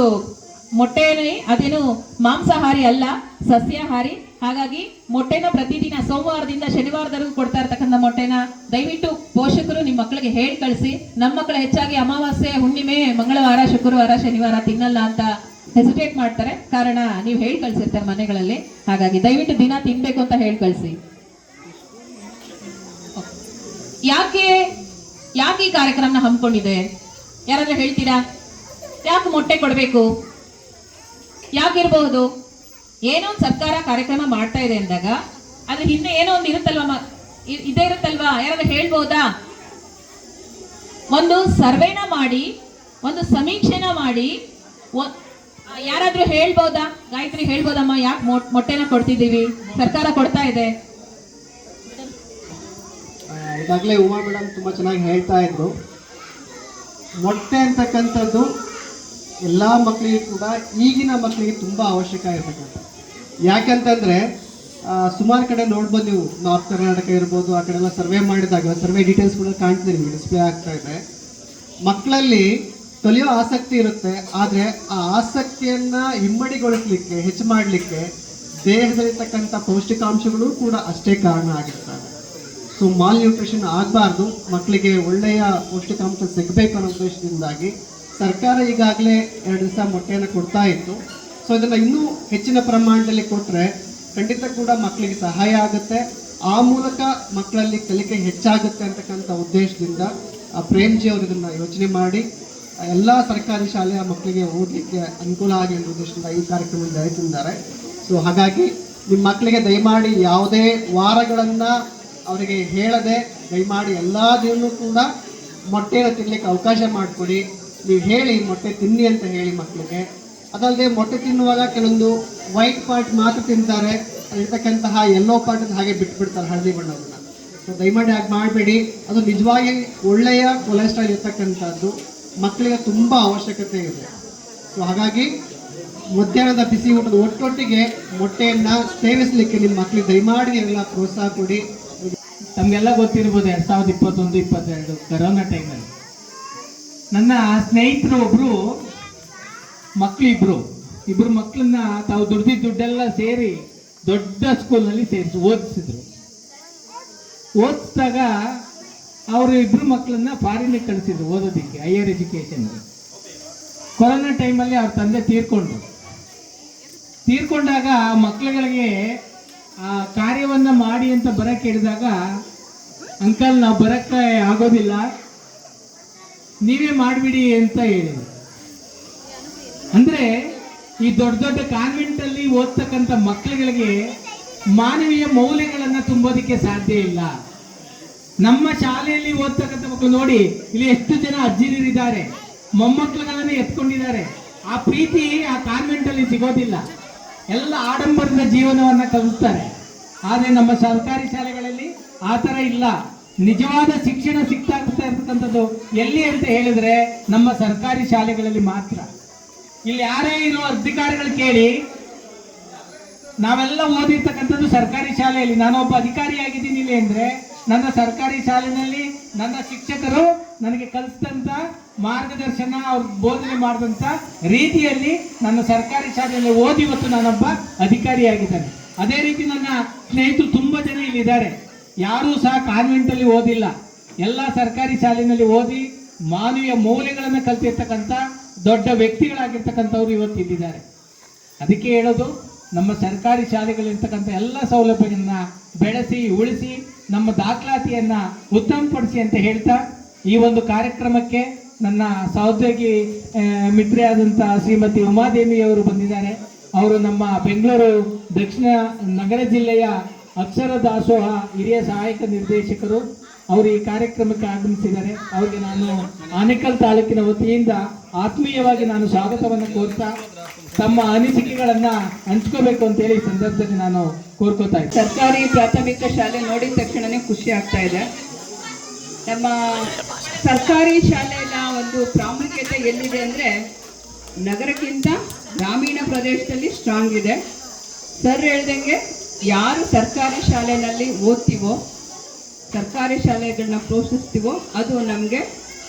ಮೊಟ್ಟೆನೇ ಅದೇನು ಮಾಂಸಾಹಾರಿ ಅಲ್ಲ, ಸಸ್ಯಾಹಾರಿ. ಹಾಗಾಗಿ ಮೊಟ್ಟೆನ ಪ್ರತಿದಿನ ಸೋಮವಾರದಿಂದ ಶನಿವಾರದವರೆಗೂ ಕೊಡ್ತಾ ಇರ್ತಕ್ಕಂಥ ಮೊಟ್ಟೆನ ದಯವಿಟ್ಟು ಪೋಷಕರು ನಿಮ್ಮ ಮಕ್ಕಳಿಗೆ ಹೇಳಿ ಕಳಿಸಿ. ನಮ್ಮ ಮಕ್ಕಳು ಹೆಚ್ಚಾಗಿ ಅಮಾವಾಸ್ಯೆ, ಹುಣ್ಣಿಮೆ, ಮಂಗಳವಾರ, ಶುಕ್ರವಾರ, ಶನಿವಾರ ತಿನ್ನಲ್ಲ ಅಂತ ಹೆಸಿಟೇಟ್ ಮಾಡ್ತಾರೆ. ಕಾರಣ ನೀವು ಹೇಳಿ ಕಳ್ಸಿರ್ತಾರೆ ಮನೆಗಳಲ್ಲಿ. ಹಾಗಾಗಿ ದಯವಿಟ್ಟು ದಿನ ತಿನ್ಬೇಕು ಅಂತ ಹೇಳಿ ಕಳಿಸಿ. ಯಾಕೆ ಈ ಕಾರ್ಯಕ್ರಮನ ಹಮ್ಮಿಕೊಂಡಿದೆ ಯಾರಾದ್ರೂ ಹೇಳ್ತೀರಾ? ಯಾಕೆ ಮೊಟ್ಟೆ ಕೊಡಬೇಕು? ಯಾಕಿರಬಹುದು? ಏನೋ ಒಂದು ಸರ್ಕಾರ ಕಾರ್ಯಕ್ರಮ ಮಾಡ್ತಾ ಇದೆ ಅಂದಾಗ ಅದ್ರ ಹಿಂದೆ ಏನೋ ಒಂದು ಇರುತ್ತಲ್ವಾ, ಇದೇ ಇರುತ್ತಲ್ವಾ? ಯಾರಾದ್ರೂ ಹೇಳ್ಬಹುದಾ? ಒಂದು ಸರ್ವೆನ ಮಾಡಿ, ಒಂದು ಸಮೀಕ್ಷೆನ ಮಾಡಿ, ಯಾರಾದ್ರೂ ಹೇಳ್ಬಹುದಾ? ಗಾಯತ್ರಿ ಹೇಳ್ಬೋದಮ್ಮ, ಯಾಕೆ ಮೊಟ್ಟೆನ ಕೊಡ್ತಿದ್ದೀವಿ, ಸರ್ಕಾರ ಕೊಡ್ತಾ ಇದೆ? ಈಗಾಗಲೇ ಉಮಾ ಮೇಡಮ್ ತುಂಬ ಚೆನ್ನಾಗಿ ಹೇಳ್ತಾ ಇದ್ರು. ಮೊಟ್ಟೆ ಅಂತಕ್ಕಂಥದ್ದು ಎಲ್ಲ ಮಕ್ಕಳಿಗೆ ಕೂಡ, ಈಗಿನ ಮಕ್ಕಳಿಗೆ ತುಂಬ ಅವಶ್ಯಕ ಇರ್ತಕ್ಕಂಥ. ಯಾಕಂತಂದರೆ ಸುಮಾರು ಕಡೆ ನೋಡ್ಬೋದು ನೀವು, ನಾರ್ತ್ ಕರ್ನಾಟಕ ಇರ್ಬೋದು, ಆ ಕಡೆ ಎಲ್ಲ ಸರ್ವೆ ಮಾಡಿದಾಗ ಸರ್ವೆ ಡೀಟೇಲ್ಸ್ ಕೂಡ ಕಾಣ್ತಿದೆ, ನಿಮಗೆ ಡಿಸ್ಪ್ಲೇ ಆಗ್ತಾ ಇದೆ. ಮಕ್ಕಳಲ್ಲಿ ಕಲಿಯೋ ಆಸಕ್ತಿ ಇರುತ್ತೆ, ಆದರೆ ಆ ಆಸಕ್ತಿಯನ್ನು ಇಮ್ಮಡಿಗೊಳಿಸಲಿಕ್ಕೆ, ಹೆಚ್ಚು ಮಾಡಲಿಕ್ಕೆ ದೇಹದಲ್ಲಿರ್ತಕ್ಕಂಥ ಪೌಷ್ಟಿಕಾಂಶಗಳು ಕೂಡ ಅಷ್ಟೇ ಕಾರಣ ಆಗಿರ್ತವೆ. ಸೊ ಮಾಲ್ ನ್ಯೂಟ್ರಿಷನ್ ಆಗಬಾರ್ದು, ಮಕ್ಕಳಿಗೆ ಒಳ್ಳೆಯ ಪೌಷ್ಟಿಕಾಂಶ ಸಿಗಬೇಕು ಅನ್ನೋ ಉದ್ದೇಶದಿಂದಾಗಿ ಸರ್ಕಾರ ಈಗಾಗಲೇ 2 ದಿವಸ ಮೊಟ್ಟೆಯನ್ನು ಕೊಡ್ತಾ ಇತ್ತು. ಸೊ ಇದನ್ನು ಇನ್ನೂ ಹೆಚ್ಚಿನ ಪ್ರಮಾಣದಲ್ಲಿ ಕೊಟ್ಟರೆ ಖಂಡಿತ ಕೂಡ ಮಕ್ಕಳಿಗೆ ಸಹಾಯ ಆಗುತ್ತೆ. ಆ ಮೂಲಕ ಮಕ್ಕಳಲ್ಲಿ ಕಲಿಕೆ ಹೆಚ್ಚಾಗುತ್ತೆ ಅಂತಕ್ಕಂಥ ಉದ್ದೇಶದಿಂದ ಪ್ರೇಮ್ಜಿ ಅವರು ಇದನ್ನು ಯೋಚನೆ ಮಾಡಿ ಎಲ್ಲ ಸರ್ಕಾರಿ ಶಾಲೆಯ ಮಕ್ಕಳಿಗೆ ಓದಲಿಕ್ಕೆ ಅನುಕೂಲ ಆಗಿ ಅನ್ನೋ ಉದ್ದೇಶದಿಂದ ಈ ಕಾರ್ಯಕ್ರಮವನ್ನು ಜಾರಿಸಿದ್ದಾರೆ. ಸೊ ಹಾಗಾಗಿ ನಿಮ್ಮ ಮಕ್ಕಳಿಗೆ ದಯಮಾಡಿ ಯಾವುದೇ ವಾರಗಳನ್ನು ಅವರಿಗೆ ಹೇಳದೆ ದಯಮಾಡಿ ಎಲ್ಲ ದಿನವೂ ಕೂಡ ಮೊಟ್ಟೆಯನ್ನು ತಿನ್ನಲಿಕ್ಕೆ ಅವಕಾಶ ಮಾಡಿಕೊಡಿ. ನೀವು ಹೇಳಿ ಮೊಟ್ಟೆ ತಿನ್ನಿ ಅಂತ ಹೇಳಿ ಮಕ್ಕಳಿಗೆ. ಅದಲ್ಲದೆ ಮೊಟ್ಟೆ ತಿನ್ನುವಾಗ ಕೆಲವೊಂದು ವೈಟ್ ಪಾರ್ಟ್ ಮಾತ್ರ ತಿಂತಾರೆ, ಅಲ್ಲಿರ್ತಕ್ಕಂತಹ ಯೆಲ್ಲೋ ಪಾರ್ಟ್ ಹಾಗೆ ಬಿಟ್ಬಿಡ್ತಾರೆ, ಹಳದಿ ಬಣ್ಣವನ್ನು. ಸೊ ದಯಮಾಡಿ ಹಾಗೆ ಮಾಡಬೇಡಿ. ಅದು ನಿಜವಾಗಿ ಒಳ್ಳೆಯ ಕೊಲೆಸ್ಟ್ರಾಲ್ ಇರ್ತಕ್ಕಂಥದ್ದು, ಮಕ್ಕಳಿಗೆ ತುಂಬ ಅವಶ್ಯಕತೆ ಇದೆ. ಸೊ ಹಾಗಾಗಿ ಮಧ್ಯಾಹ್ನದ ಬಿಸಿ ಊಟದ ಒಟ್ಟೊಟ್ಟಿಗೆ ಮೊಟ್ಟೆಯನ್ನು ಸೇವಿಸಲಿಕ್ಕೆ ನಿಮ್ಮ ಮಕ್ಕಳಿಗೆ ದಯಮಾಡಿ ನೀವೆಲ್ಲ ಪ್ರೋತ್ಸಾಹ ಕೊಡಿ. ತಮಗೆಲ್ಲ ಗೊತ್ತಿರ್ಬೋದು 2021-22 ಕರೋನಾ ಟೈಮಲ್ಲಿ ನನ್ನ ಸ್ನೇಹಿತರು ಇಬ್ಬರು ಮಕ್ಕಳನ್ನ ತಾವು ದುಡ್ಡೆಲ್ಲ ಸೇರಿ ದೊಡ್ಡ ಸ್ಕೂಲ್ನಲ್ಲಿ ಓದಿಸಿದ್ರು. ಓದಿಸಿದಾಗ ಅವರು ಇಬ್ಬರು ಮಕ್ಕಳನ್ನ ಫಾರಿನ್ಗೆ ಕಳಿಸಿದ್ರು ಓದೋದಕ್ಕೆ, ಹೈಯರ್ ಎಜುಕೇಷನ್ಗೆ. ಕೊರೋನಾ ಟೈಮಲ್ಲಿ ಅವ್ರ ತಂದೆ ತೀರ್ಕೊಂಡಾಗ ಮಕ್ಕಳುಗಳಿಗೆ ಆ ಕಾರ್ಯವನ್ನು ಮಾಡಿ ಅಂತ ಬರಕ್ಕೆ ಹೇಳಿದಾಗ, ಅಂಕಲ್ ನಾವು ಬರಕ್ಕೆ ಆಗೋದಿಲ್ಲ, ನೀವೇ ಮಾಡಿಬಿಡಿ ಅಂತ ಹೇಳಿದ್ರು. ಅಂದರೆ ಈ ದೊಡ್ಡ ಕಾನ್ವೆಂಟಲ್ಲಿ ಓದ್ತಕ್ಕಂಥ ಮಕ್ಕಳುಗಳಿಗೆ ಮಾನವೀಯ ಮೌಲ್ಯಗಳನ್ನು ತುಂಬೋದಕ್ಕೆ ಸಾಧ್ಯ ಇಲ್ಲ. ನಮ್ಮ ಶಾಲೆಯಲ್ಲಿ ಓದ್ತಕ್ಕಂಥ ಮಕ್ಕಳು ನೋಡಿ, ಇಲ್ಲಿ ಎಷ್ಟು ಜನ ಅಜ್ಜಿರಿದ್ದಾರೆ, ಮೊಮ್ಮಕ್ಕಳುಗಳನ್ನೇ ಎತ್ಕೊಂಡಿದ್ದಾರೆ. ಆ ಪ್ರೀತಿ ಆ ಕಾನ್ವೆಂಟಲ್ಲಿ ಸಿಗೋದಿಲ್ಲ. ಎಲ್ಲ ಆಡಂಬರದ ಜೀವನವನ್ನು ಕಲಿಸ್ತಾರೆ. ಆದರೆ ನಮ್ಮ ಸರ್ಕಾರಿ ಶಾಲೆಗಳಲ್ಲಿ ಆ ಥರ ಇಲ್ಲ. ನಿಜವಾದ ಶಿಕ್ಷಣ ಸಿಗ್ತಾ ಇರ್ತಕ್ಕಂಥದ್ದು ಎಲ್ಲಿ ಅಂತ ಹೇಳಿದ್ರೆ ನಮ್ಮ ಸರ್ಕಾರಿ ಶಾಲೆಗಳಲ್ಲಿ ಮಾತ್ರ. ಇಲ್ಲಿ ಯಾರೇ ಇರೋ ಅಧಿಕಾರಿಗಳು ಕೇಳಿ, ನಾವೆಲ್ಲ ಓದಿರ್ತಕ್ಕಂಥದ್ದು ಸರ್ಕಾರಿ ಶಾಲೆಯಲ್ಲಿ. ನಾನೊಬ್ಬ ಅಧಿಕಾರಿಯಾಗಿದ್ದೀನಿ ಇಲ್ಲಿ ಅಂದರೆ ನನ್ನ ಸರ್ಕಾರಿ ಶಾಲೆಯಲ್ಲಿ ನನ್ನ ಶಿಕ್ಷಕರು ನನಗೆ ಕಲಿಸಿದಂಥ ಮಾರ್ಗದರ್ಶನ, ಅವ್ರು ಬೋಧನೆ ಮಾಡಿದಂಥ ರೀತಿಯಲ್ಲಿ ನನ್ನ ಸರ್ಕಾರಿ ಶಾಲೆಯಲ್ಲಿ ಓದಿ ಇವತ್ತು ನಾನೊಬ್ಬ ಅಧಿಕಾರಿಯಾಗಿದ್ದೇನೆ. ಅದೇ ರೀತಿ ನನ್ನ ಸ್ನೇಹಿತರು ತುಂಬ ಜನ ಇಲ್ಲಿದ್ದಾರೆ, ಯಾರೂ ಸಹ ಕಾನ್ವೆಂಟಲ್ಲಿ ಓದಿಲ್ಲ, ಎಲ್ಲ ಸರ್ಕಾರಿ ಶಾಲೆಯಲ್ಲಿ ಓದಿ ಮಾನವೀಯ ಮೌಲ್ಯಗಳನ್ನು ಕಲ್ತಿರ್ತಕ್ಕಂಥ ದೊಡ್ಡ ವ್ಯಕ್ತಿಗಳಾಗಿರ್ತಕ್ಕಂಥವ್ರು ಇವತ್ತು ಇಲ್ಲಿದ್ದಾರೆ. ಅದಕ್ಕೆ ಹೇಳೋದು, ನಮ್ಮ ಸರ್ಕಾರಿ ಶಾಲೆಗಳಿರ್ತಕ್ಕಂಥ ಎಲ್ಲ ಸೌಲಭ್ಯಗಳನ್ನ ಬೆಳೆಸಿ ಉಳಿಸಿ ನಮ್ಮ ದಾಖಲಾತಿಯನ್ನು ಉತ್ತಮಪಡಿಸಿ ಅಂತ ಹೇಳ್ತಾ, ಈ ಒಂದು ಕಾರ್ಯಕ್ರಮಕ್ಕೆ ನನ್ನ ಸಹೋದ್ಯೋಗಿ ಮಿತ್ರೆಯಾದಂಥ ಶ್ರೀಮತಿ ಉಮಾದೇವಿಯವರು ಬಂದಿದ್ದಾರೆ. ಅವರು ನಮ್ಮ ಬೆಂಗಳೂರು ದಕ್ಷಿಣ ನಗರ ಜಿಲ್ಲೆಯ ಅಕ್ಷರ ದಾಸೋಹ ಹಿರಿಯ ಸಹಾಯಕ ನಿರ್ದೇಶಕರು. ಅವರು ಈ ಕಾರ್ಯಕ್ರಮಕ್ಕೆ ಆಗಮಿಸಿದ್ದಾರೆ. ಅವರಿಗೆ ನಾನು ಆನೇಕಲ್ ತಾಲೂಕಿನ ವತಿಯಿಂದ ಆತ್ಮೀಯವಾಗಿ ನಾನು ಸ್ವಾಗತವನ್ನು ಕೋರ್ತಾ ತಮ್ಮ ಅನಿಸಿಕೆಗಳನ್ನ ಹಂಚ್ಕೋಬೇಕು ಅಂತೇಳಿ ಈ ಸಂದರ್ಭದಲ್ಲಿ ನಾನು ಕೋರ್ಕೋತಾ ಇದ್ದೆ. ಸರ್ಕಾರಿ ಪ್ರಾಥಮಿಕ ಶಾಲೆ ನೋಡಿದ ತಕ್ಷಣನೇ ಖುಷಿ ಆಗ್ತಾ ಇದೆ. ನಮ್ಮ ಸರ್ಕಾರಿ ಶಾಲೆಯ ಒಂದು ಪ್ರಾಮುಖ್ಯತೆ ಎಲ್ಲಿದೆ ಅಂದರೆ ನಗರಕ್ಕಿಂತ ಗ್ರಾಮೀಣ ಪ್ರದೇಶದಲ್ಲಿ ಸ್ಟ್ರಾಂಗ್ ಇದೆ. ಸರ್ ಹೇಳ್ದಂಗೆ ಯಾರು ಸರ್ಕಾರಿ ಶಾಲೆಯಲ್ಲಿ ಓದ್ತೀವೋ, ಸರ್ಕಾರಿ ಶಾಲೆಗಳನ್ನ ಪ್ರೋತ್ಸಾಹಿಸ್ತೀವೋ ಅದು ನಮಗೆ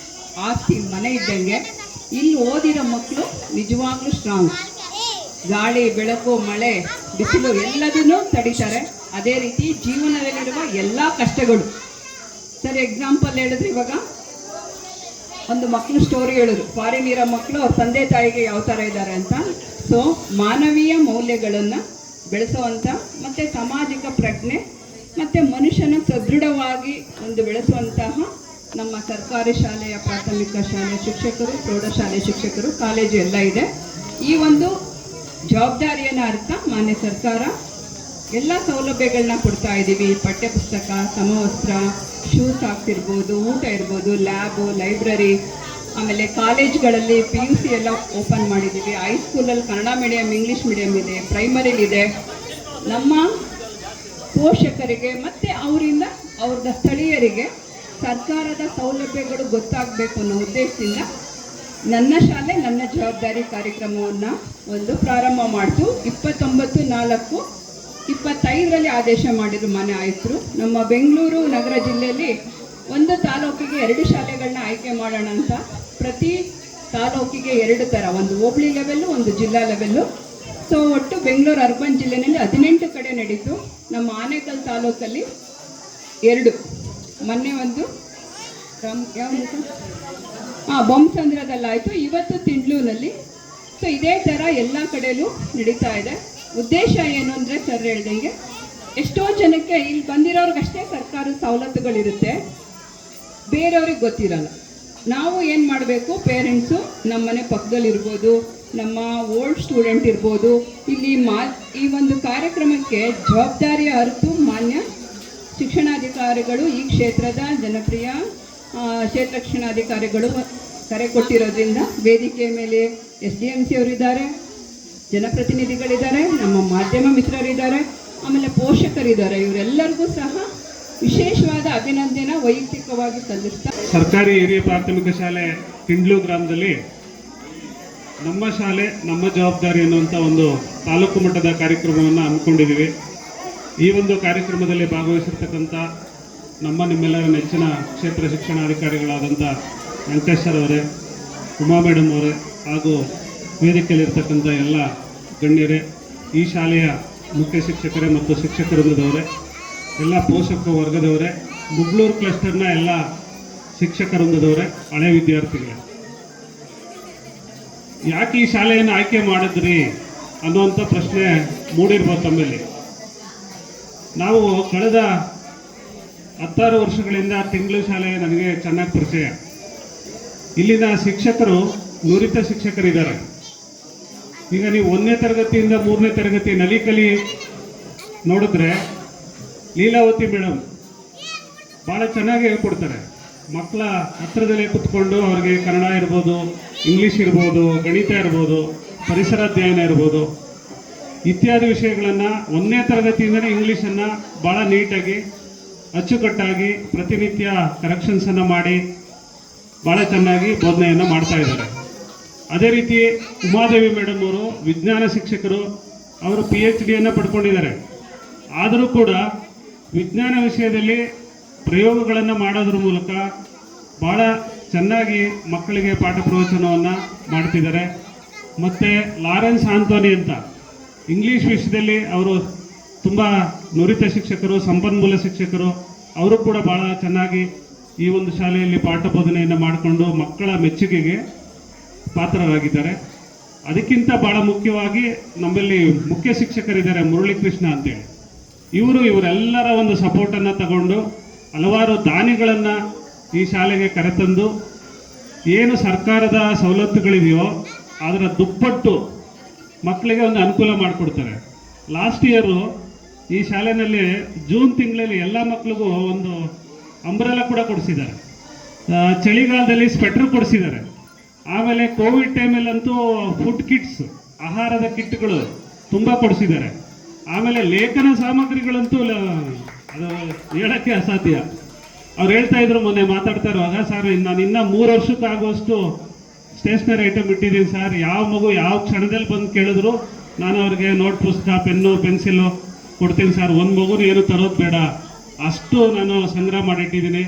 ಆಸ್ತಿ, ಮನೆ ಇದ್ದಂಗೆ. ಇಲ್ಲಿ ಓದಿರೋ ಮಕ್ಕಳು ನಿಜವಾಗ್ಲೂ ಸ್ಟ್ರಾಂಗ್. ಗಾಳಿ, ಬೆಳಕು, ಮಳೆ, ಬಿಸಿಲು ಎಲ್ಲದನ್ನೂ ತಡೀತಾರೆ. ಅದೇ ರೀತಿ ಜೀವನದಲ್ಲಿರುವ ಎಲ್ಲ ಕಷ್ಟಗಳು. ಸರ್ ಎಕ್ಸಾಂಪಲ್ ಹೇಳಿದ್ರೆ, ಇವಾಗ ಒಂದು ಮಕ್ಕಳು ಸ್ಟೋರಿ ಹೇಳಿದ್ರು, ಫಾರಿನ್ ಇರೋ ಮಕ್ಕಳು ಅವ್ರ ತಂದೆ ತಾಯಿಗೆ ಯಾವ ಥರ ಇದ್ದಾರೆ ಅಂತ. ಸೊ ಮಾನವೀಯ ಮೌಲ್ಯಗಳನ್ನು ಬೆಳೆಸುವಂಥ ಮತ್ತು ಸಾಮಾಜಿಕ ಪ್ರಜ್ಞೆ ಮತ್ತು ಮನುಷ್ಯನ ಸದೃಢವಾಗಿ ಒಂದು ಬೆಳೆಸುವಂತಹ ನಮ್ಮ ಸರ್ಕಾರಿ ಶಾಲೆಯ ಪ್ರಾಥಮಿಕ ಶಾಲೆ ಶಿಕ್ಷಕರು, ಪ್ರೌಢಶಾಲೆ ಶಿಕ್ಷಕರು, ಕಾಲೇಜು ಎಲ್ಲ ಇದೆ. ಈ ಒಂದು ಜವಾಬ್ದಾರಿಯನ್ನು ಅರ್ಥ ಮಾನ್ಯ ಸರ್ಕಾರ ಎಲ್ಲ ಸೌಲಭ್ಯಗಳನ್ನ ಕೊಡ್ತಾ ಇದ್ದೀವಿ. ಪಠ್ಯಪುಸ್ತಕ, ಸಮವಸ್ತ್ರ, ಶೂಸ್ ಆಗ್ತಿರ್ಬೋದು, ಊಟ ಇರ್ಬೋದು, ಲ್ಯಾಬು, ಲೈಬ್ರರಿ, ಆಮೇಲೆ ಕಾಲೇಜ್ಗಳಲ್ಲಿ PUC ಎಲ್ಲ ಓಪನ್ ಮಾಡಿದ್ದೀವಿ. ಹೈಸ್ಕೂಲಲ್ಲಿ ಕನ್ನಡ ಮೀಡಿಯಂ, ಇಂಗ್ಲೀಷ್ ಮೀಡಿಯಂ ಇದೆ, ಪ್ರೈಮರಿಲಿದೆ. ನಮ್ಮ ಪೋಷಕರಿಗೆ ಮತ್ತು ಅವರಿಂದ ಅವ್ರದ ಸ್ಥಳೀಯರಿಗೆ ಸರ್ಕಾರದ ಸೌಲಭ್ಯಗಳು ಗೊತ್ತಾಗಬೇಕು ಅನ್ನೋ ಉದ್ದೇಶದಿಂದ ನನ್ನ ಶಾಲೆ ನನ್ನ ಜವಾಬ್ದಾರಿ ಕಾರ್ಯಕ್ರಮವನ್ನು ಒಂದು ಪ್ರಾರಂಭ ಮಾಡ್ತು. 29/4/25 ಆದೇಶ ಮಾಡಿದರು ಮಾನ್ಯ ಆಯುಕ್ತರು. ನಮ್ಮ ಬೆಂಗಳೂರು ನಗರ ಜಿಲ್ಲೆಯಲ್ಲಿ ಒಂದು ತಾಲೂಕಿಗೆ 2 ಶಾಲೆಗಳನ್ನ ಆಯ್ಕೆ ಮಾಡೋಣ ಅಂತ. ಪ್ರತಿ ತಾಲೂಕಿಗೆ 2 ಥರ, ಒಂದು ಹೋಬಳಿ ಲೆವೆಲ್ಲು, ಒಂದು ಜಿಲ್ಲಾ ಲೆವೆಲ್ಲು. ಸೊ ಒಟ್ಟು ಬೆಂಗಳೂರು ಅರ್ಬನ್ ಜಿಲ್ಲೆಯಲ್ಲಿ 18 ಕಡೆ ನಡೀತು. ನಮ್ಮ ಆನೇಕಲ್ ತಾಲೂಕಲ್ಲಿ 2, ಮೊನ್ನೆ ಒಂದು ಯಾವುದು ಬೊಮ್ಮಸಂದ್ರದಲ್ಲಾಯಿತು, ಇವತ್ತು ತಿಂಡ್ಲೂನಲ್ಲಿ. ಸೊ ಇದೇ ಥರ ಎಲ್ಲ ಕಡೆಯಲ್ಲೂ ನಡೀತಾ ಇದೆ. ಉದ್ದೇಶ ಏನು ಅಂದರೆ ಸರ್ ಹೇಳ್ದಂಗೆ, ಎಷ್ಟೋ ಜನಕ್ಕೆ ಇಲ್ಲಿ ಬಂದಿರೋರ್ಗಷ್ಟೇ ಸರ್ಕಾರದ ಸವಲತ್ತುಗಳಿರುತ್ತೆ, ಬೇರೆಯವ್ರಿಗೆ ಗೊತ್ತಿರಲ್ಲ. ನಾವು ಏನು ಮಾಡಬೇಕು, ಪೇರೆಂಟ್ಸು, ನಮ್ಮನೆ ಪಕ್ಕದಲ್ಲಿರ್ಬೋದು, ನಮ್ಮ ಓಲ್ಡ್ ಸ್ಟೂಡೆಂಟ್ ಇರ್ಬೋದು, ಇಲ್ಲಿ ಈ ಒಂದು ಕಾರ್ಯಕ್ರಮಕ್ಕೆ ಜವಾಬ್ದಾರಿಯ ಅರಿತು ಮಾನ್ಯ ಶಿಕ್ಷಣಾಧಿಕಾರಿಗಳು, ಈ ಕ್ಷೇತ್ರದ ಜನಪ್ರಿಯ ಕ್ಷೇತ್ರ ಶಿಕ್ಷಣಾಧಿಕಾರಿಗಳು ಕರೆ ಕೊಟ್ಟಿರೋದ್ರಿಂದ ವೇದಿಕೆ ಮೇಲೆ SDMC ಅವರಿದ್ದಾರೆ, ಜನಪ್ರತಿನಿಧಿಗಳಿದ್ದಾರೆ, ನಮ್ಮ ಮಾಧ್ಯಮ ಮಿತ್ರರಿದ್ದಾರೆ, ಆಮೇಲೆ ಪೋಷಕರಿದ್ದಾರೆ. ಇವರೆಲ್ಲರಿಗೂ ಸಹ ವಿಶೇಷವಾದ ಅಭಿನಂದನೆ ವೈಯಕ್ತಿಕವಾಗಿ ಸಲ್ಲಿಸ್ತಾ, ಸರ್ಕಾರಿ ಹಿರಿಯ ಪ್ರಾಥಮಿಕ ಶಾಲೆ ತಿಂಡ್ಲು ಗ್ರಾಮದಲ್ಲಿ ನಮ್ಮ ಶಾಲೆ ನಮ್ಮ ಜವಾಬ್ದಾರಿ ಅನ್ನುವಂಥ ಒಂದು ತಾಲೂಕು ಮಟ್ಟದ ಕಾರ್ಯಕ್ರಮವನ್ನು ಹಮ್ಮಿಕೊಂಡಿದ್ದೀವಿ. ಈ ಒಂದು ಕಾರ್ಯಕ್ರಮದಲ್ಲಿ ಭಾಗವಹಿಸಿರ್ತಕ್ಕಂಥ ನಿಮ್ಮೆಲ್ಲರ ನೆಚ್ಚಿನ ಕ್ಷೇತ್ರ ಶಿಕ್ಷಣಾಧಿಕಾರಿಗಳಾದಂಥ ವೆಂಕಟೇಶ್ ಸರ್ ಅವರೇ, ಉಮಾ ಮೇಡಮ್ ಅವರೇ, ಹಾಗೂ ವೇದಿಕೆಯಲ್ಲಿರ್ತಕ್ಕಂಥ ಎಲ್ಲ ಗಣ್ಯರೇ, ಈ ಶಾಲೆಯ ಮುಖ್ಯ ಶಿಕ್ಷಕರೇ ಮತ್ತು ಶಿಕ್ಷಕ ವೃಂದದವರೇ, ಎಲ್ಲ ಪೋಷಕ ವರ್ಗದವರೇ, ಮುಗ್ಳೂರು ಕ್ಲಸ್ಟರ್ನ ಎಲ್ಲ ಶಿಕ್ಷಕ ವೃಂದದವರೇ, ಹಳೆ ವಿದ್ಯಾರ್ಥಿಗಳೇ, ಯಾಕೆ ಈ ಶಾಲೆಯನ್ನು ಆಯ್ಕೆ ಮಾಡಿದ್ರಿ ಅನ್ನುವಂಥ ಪ್ರಶ್ನೆ ಮೂಡಿರ್ಬೋದು ತಮ್ಮಲ್ಲಿ. ನಾವು ಕಳೆದ 16 ವರ್ಷಗಳಿಂದ ತಿಂಗಳು ಶಾಲೆ ನನಗೆ ಚೆನ್ನಾಗಿ ಪರಿಚಯ. ಇಲ್ಲಿನ ಶಿಕ್ಷಕರು ನುರಿತ ಶಿಕ್ಷಕರಿದ್ದಾರೆ. ಈಗ ನೀವು 1ನೇ ತರಗತಿಯಿಂದ 3ನೇ ತರಗತಿ ನಲಿಕಲಿ ನೋಡಿದ್ರೆ ಲೀಲಾವತಿ ಮೇಡಮ್ ಭಾಳ ಚೆನ್ನಾಗಿ ಹೇಳ್ಕೊಡ್ತಾರೆ. ಮಕ್ಕಳ ಹತ್ರದಲ್ಲೇ ಕೂತ್ಕೊಂಡು ಅವ್ರಿಗೆ ಕನ್ನಡ ಇರ್ಬೋದು, ಇಂಗ್ಲೀಷ್ ಇರ್ಬೋದು, ಗಣಿತ ಇರ್ಬೋದು, ಪರಿಸರ ಅಧ್ಯಯನ ಇರ್ಬೋದು, ಇತ್ಯಾದಿ ವಿಷಯಗಳನ್ನು 1ನೇ ತರಗತಿಯಿಂದಲೇ ಇಂಗ್ಲೀಷನ್ನು ಭಾಳ ನೀಟಾಗಿ ಅಚ್ಚುಕಟ್ಟಾಗಿ ಪ್ರತಿನಿತ್ಯ ಕರೆಕ್ಷನ್ಸನ್ನು ಮಾಡಿ ಭಾಳ ಚೆನ್ನಾಗಿ ಬೋಧನೆಯನ್ನು ಮಾಡ್ತಾ ಇದ್ದಾರೆ. ಅದೇ ರೀತಿ ಉಮಾದೇವಿ ಮೇಡಮ್ ಅವರು ವಿಜ್ಞಾನ ಶಿಕ್ಷಕರು, ಅವರು PhDಯನ್ನು ಪಡ್ಕೊಂಡಿದ್ದಾರೆ. ಆದರೂ ಕೂಡ ವಿಜ್ಞಾನ ವಿಷಯದಲ್ಲಿ ಪ್ರಯೋಗಗಳನ್ನು ಮಾಡೋದ್ರ ಮೂಲಕ ಭಾಳ ಚೆನ್ನಾಗಿ ಮಕ್ಕಳಿಗೆ ಪಾಠ ಪ್ರವಚನವನ್ನು ಮಾಡ್ತಿದ್ದಾರೆ. ಮತ್ತು ಲಾರೆನ್ಸ್ ಆಂಥೋನಿ ಅಂತ ಇಂಗ್ಲೀಷ್ ವಿಷಯದಲ್ಲಿ ಅವರು ತುಂಬ ನುರಿತ ಶಿಕ್ಷಕರು, ಸಂಪನ್ಮೂಲ ಶಿಕ್ಷಕರು. ಅವರು ಕೂಡ ಭಾಳ ಚೆನ್ನಾಗಿ ಈ ಒಂದು ಶಾಲೆಯಲ್ಲಿ ಪಾಠ ಬೋಧನೆಯನ್ನು ಮಾಡಿಕೊಂಡು ಮಕ್ಕಳ ಮೆಚ್ಚುಗೆಗೆ ಪಾತ್ರರಾಗಿದ್ದಾರೆ. ಅದಕ್ಕಿಂತ ಭಾಳ ಮುಖ್ಯವಾಗಿ ನಮ್ಮಲ್ಲಿ ಮುಖ್ಯ ಶಿಕ್ಷಕರಿದ್ದಾರೆ, ಮುರಳೀಕೃಷ್ಣ ಅಂತೇಳಿ. ಇವರೆಲ್ಲರ ಒಂದು ಸಪೋರ್ಟನ್ನು ತಗೊಂಡು ಹಲವಾರು ದಾನಿಗಳನ್ನು ಈ ಶಾಲೆಗೆ ಕರೆತಂದು ಏನು ಸರ್ಕಾರದ ಸವಲತ್ತುಗಳಿದೆಯೋ ಅದರ ದುಪ್ಪಟ್ಟು ಮಕ್ಕಳಿಗೆ ಒಂದು ಅನುಕೂಲ ಮಾಡಿಕೊಡ್ತಾರೆ. ಲಾಸ್ಟ್ ಇಯರು ಈ ಶಾಲೆಯಲ್ಲಿ ಜೂನ್ ತಿಂಗಳಲ್ಲಿ ಎಲ್ಲ ಮಕ್ಕಳಿಗೂ ಒಂದು ಅಂಬ್ರೆಲಾ ಕೂಡ ಕೊಡಿಸಿದ್ದಾರೆ. ಚಳಿಗಾಲದಲ್ಲಿ ಸ್ವೆಟ್ರ್ ಕೊಡಿಸಿದ್ದಾರೆ. ಆಮೇಲೆ ಕೋವಿಡ್ ಟೈಮಲ್ಲಂತೂ ಫುಡ್ ಕಿಟ್ಸ್, ಆಹಾರದ ಕಿಟ್ಗಳು ತುಂಬ ಕೊಡಿಸಿದ್ದಾರೆ. ಆಮೇಲೆ ಲೇಖನ ಸಾಮಗ್ರಿಗಳಂತೂ ಅದು ಹೇಳೋಕ್ಕೆ ಅಸಾಧ್ಯ. ಅವ್ರು ಹೇಳ್ತಾ ಇದ್ರು ಮೊನ್ನೆ ಮಾತಾಡ್ತಾ ಇರುವಾಗ, ಸರ್ ನಾನು ಇನ್ನೂ 3 ವರ್ಷಕ್ಕಾಗುವಷ್ಟು ಸ್ಟೇಷ್ನರಿ ಐಟಮ್ ಇಟ್ಟಿದ್ದೀನಿ ಸರ್. ಯಾವ ಮಗು ಯಾವ ಕ್ಷಣದಲ್ಲಿ ಬಂದು ಕೇಳಿದ್ರು ನಾನು ಅವ್ರಿಗೆ ನೋಟ್ ಪುಸ್ತಕ, ಪೆನ್ನು, ಪೆನ್ಸಿಲು ಕೊಡ್ತೀನಿ ಸರ್. ಒಂದು ಮಗುನ ಏನು ತರೋದು ಬೇಡ, ಅಷ್ಟು ನಾನು ಸಂಗ್ರಹ ಮಾಡಿಟ್ಟಿದ್ದೀನಿ,